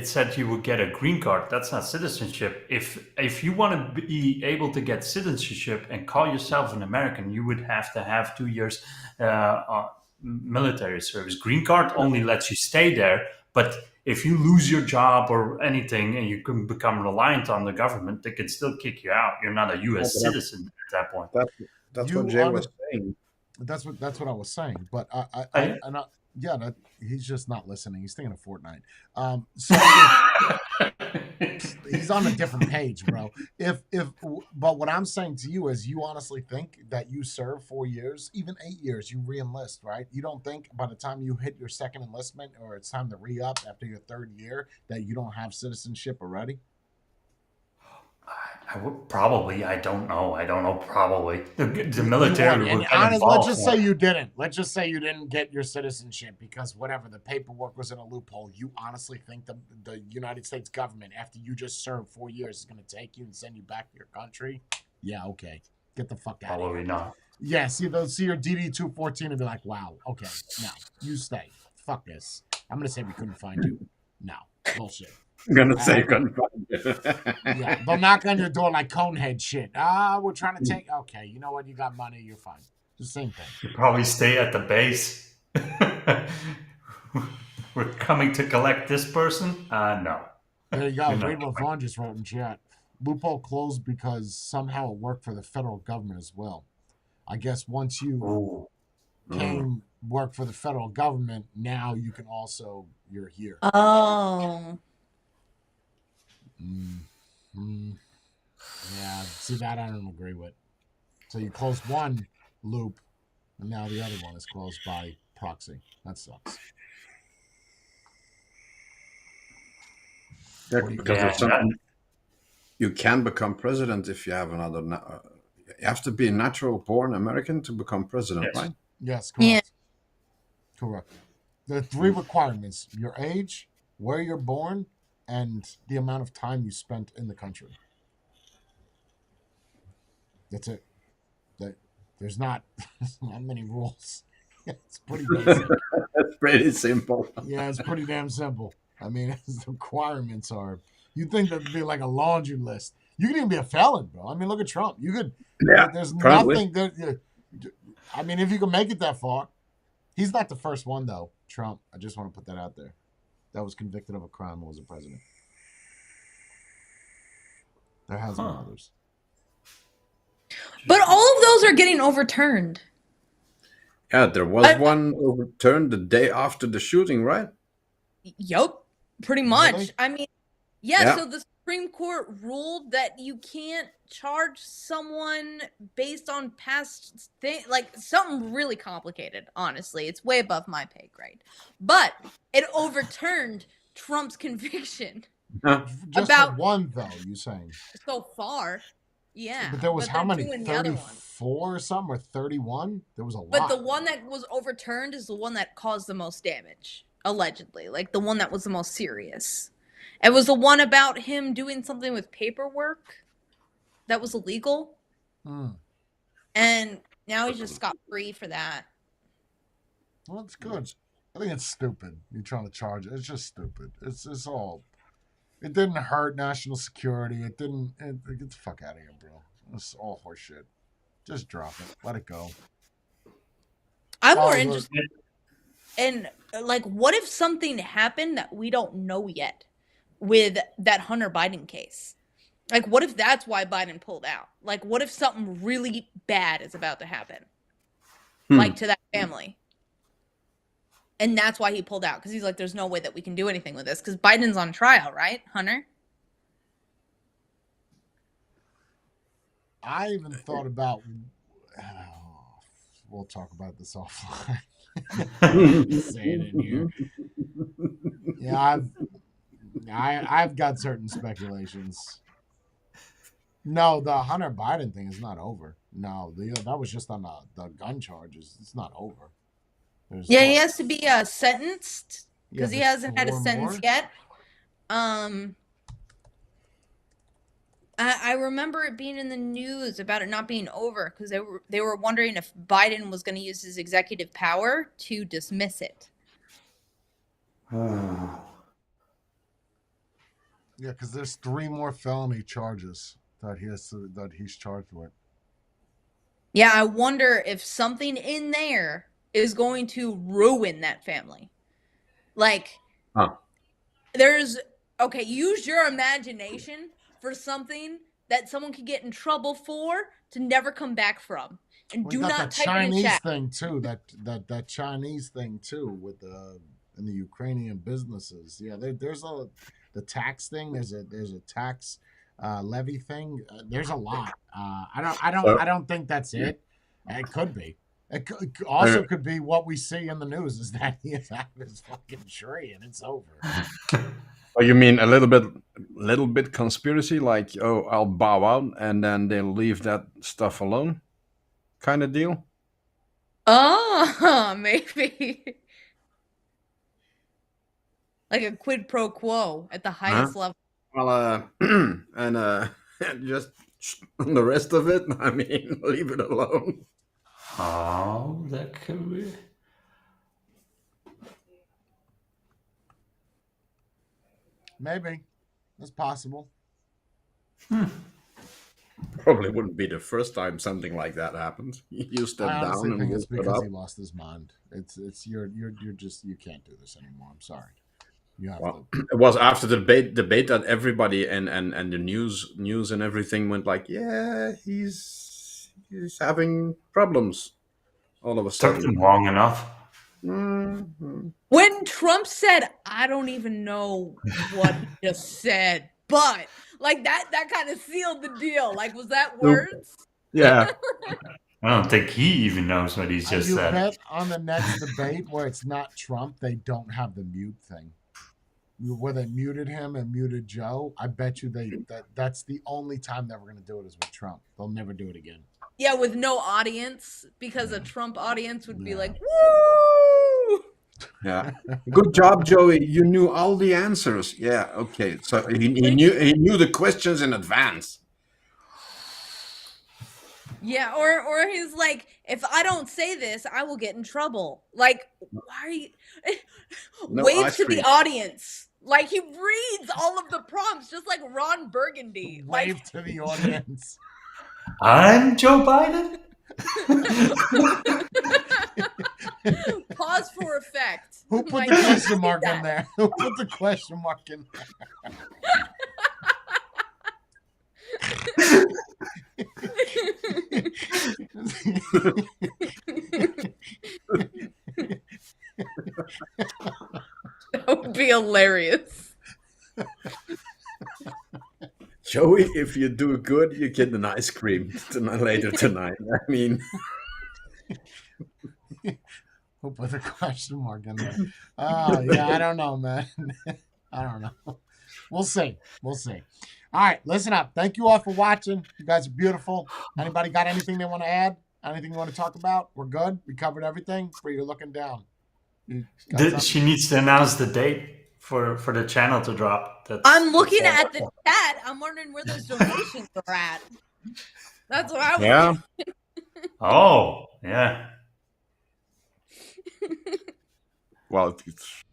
C: said you would get a green card. That's not citizenship. If you want to be able to get citizenship and call yourself an American, you would have to have 2 years military service. Green card only lets you stay there, but if you lose your job or anything and you can become reliant on the government, they can still kick you out. You're not a U.S.
B: Okay.
C: citizen at that point.
B: That's
A: You
B: what Jay
A: are-
B: was saying.
A: That's what I was saying. But he's just not listening. He's thinking of Fortnite. So he's on a different page, bro. But what I'm saying to you is, you honestly think that you serve 4 years, even 8 years, you re-enlist, right? You don't think by the time you hit your second enlistment or it's time to re-up after your third year that you don't have citizenship already?
C: I would probably. I don't know. Probably the military would get
A: Honest,
C: involved.
A: let's just say you didn't. Let's just say you didn't get your citizenship because whatever, the paperwork was in a loophole. You honestly think the United States government, after you just served 4 years, is going to take you and send you back to your country? Yeah, okay. Get the fuck out of
C: Probably
A: here.
C: not.
A: Yeah, see your DD 214 and be like, wow, okay, no, you stay. Fuck this. I'm going to say we couldn't find you. No, bullshit.
B: I'm gonna say couldn't find it.
A: Yeah, they'll knock on your door like Conehead shit. We're trying to take. Okay, you know what? You got money. You're fine. The same thing.
C: You probably stay at the base. We're coming to collect this person. No.
A: There you go.
C: You're not
A: Read what Vaughn just wrote in chat. Loophole closed because somehow it worked for the federal government as well. I guess once you
C: Ooh.
A: work for the federal government, now you can also you're here.
F: Oh.
A: Yeah, see that I don't agree with. So you close one loop, and now the other one is closed by proxy. That sucks.
B: Yeah, because
C: Yeah,
B: there's something. You can become president if you have another. You have to be a natural born American to become president,
C: Yes.
B: right?
A: Yes, correct.
F: Yeah.
A: Correct. There are 3 requirements: your age, where you're born, and the amount of time you spent in the country. That's it. There's not many rules. It's pretty basic.
B: That's pretty simple.
A: Yeah, it's pretty damn simple. I mean, the requirements are. You'd think that'd be like a laundry list. You could even be a felon, bro. I mean, look at Trump. You could.
B: Yeah,
A: There's
B: probably.
A: nothing. I mean, if you can make it that far, he's not the first one though. Trump. I just want to put that out there. That was convicted of a crime and was a president. There has been others.
D: But all of those are getting overturned.
B: Yeah, there was one overturned the day after the shooting, right?
D: Yup, pretty much.
A: Really?
D: I mean,
B: Yeah.
D: so the Supreme Court ruled that you can't charge someone based on past thing, like something really complicated, honestly. It's way above my pay grade. But it overturned Trump's conviction
A: Just
D: About-
A: for one though, you saying?
D: so far. Yeah.
A: But there was how
D: they're
A: many?
D: doing the other one.
A: 34 or something, or 31? There was a lot.
D: But the one that was overturned is the one that caused the most damage, allegedly. Like the one that was the most serious. It was the one about him doing something with paperwork that was illegal.
A: Hmm.
D: And now he just got free for that.
A: Well, it's good. I think it's stupid. You're trying to charge it. It's just stupid. It's all. It didn't hurt national security. It didn't. Get the fuck out of here, bro. It's all horseshit. Just drop it. Let it go.
D: I'm more
A: look.
D: interested in, like, what if something happened that we don't know yet with that Hunter Biden case? Like, what if that's why Biden pulled out? Like, what if something really bad is about to happen? Like, to that family. And that's why he pulled out. Because he's like, there's no way that we can do anything with this. Because Biden's on trial, right, Hunter?
A: I even thought about. We'll talk about this offline. Say it in here. Yeah, I've got certain speculations. No, the Hunter Biden thing is not over. No, that was just on the gun charges. It's not over.
D: Yeah, he has to be sentenced because he
A: there's
D: hasn't had a
A: 4
D: sentence
A: more?
D: yet. I remember it being in the news about it not being over because they were wondering if Biden was going to use his executive power to dismiss it.
A: Yeah, because there's 3 more felony charges that he's charged with.
D: Yeah, I wonder if something in there is going to ruin that family. Like, use your imagination for something that someone could get in trouble for to never come back from. And do not type in a
A: Chinese
D: chat.
A: thing too. That Chinese thing too with the Ukrainian businesses. Yeah, there's the tax thing. There's a tax levy thing. There's a lot. I don't think that's it. It could be. It also could be what we see in the news is that he is out of his fucking tree and it's over.
B: Oh, you mean a little bit conspiracy, like, oh, I'll bow out and then they'll leave that stuff alone, kind of deal?
D: Oh, maybe. Like a quid pro quo at the highest level.
B: Well, and just the rest of it, I mean, leave it alone.
C: Oh, that could be.
A: Maybe. That's possible.
B: Probably wouldn't be the first time something like that happens. You step
A: I honestly
B: down and
A: think
B: you
A: it's
B: put
A: because
B: up.
A: he lost his mind. It's you're just you can't do this anymore. I'm sorry. You have
B: Well,
A: to.
B: it was after the debate that everybody and the news and everything went like, yeah, he's having problems all of a
C: Took them
B: sudden.
C: long enough.
D: When Trump said, I don't even know what he just said, but like that kind of sealed the deal. Like, was that words?
B: Yeah.
C: I don't think he even knows what he's just
A: You
C: said.
A: bet on the next debate where it's not Trump, they don't have the mute thing. Where they muted him and muted Joe, I bet you that's the only time they're going to do it is with Trump. They'll never do it again.
D: Yeah, with no audience, because a Trump audience would be like, woo!
B: Yeah. Good job, Joey. You knew all the answers. Yeah. Okay. So he knew the questions in advance.
D: Yeah, or he's like, if I don't say this, I will get in trouble. Like, why are you
B: No
D: wave
B: ice
D: to
B: cream.
D: the audience? Like he reads all of the prompts, just like Ron Burgundy.
A: Wave
D: Like,
A: to the audience.
C: I'm Joe Biden?
D: pause for effect.
A: Who put
D: Like,
A: the question
D: read
A: mark
D: that.
A: in there? Who put the question mark in
D: That would be hilarious.
B: Joey, if you do good, you get an ice cream later tonight. I mean,
A: Who put the question mark in there? Oh, yeah, I don't know, man. I don't know. We'll see. We'll see. All right, listen up. Thank you all for watching. You guys are beautiful. Anybody got anything they want to add? Anything you want to talk about? We're good. We covered everything. For you looking down. You got something?
C: She needs to announce the date for the channel to drop.
D: I'm looking at the chat. I'm wondering where those donations are at. That's what I was.
B: yeah.
C: Oh, yeah.
E: Well, it's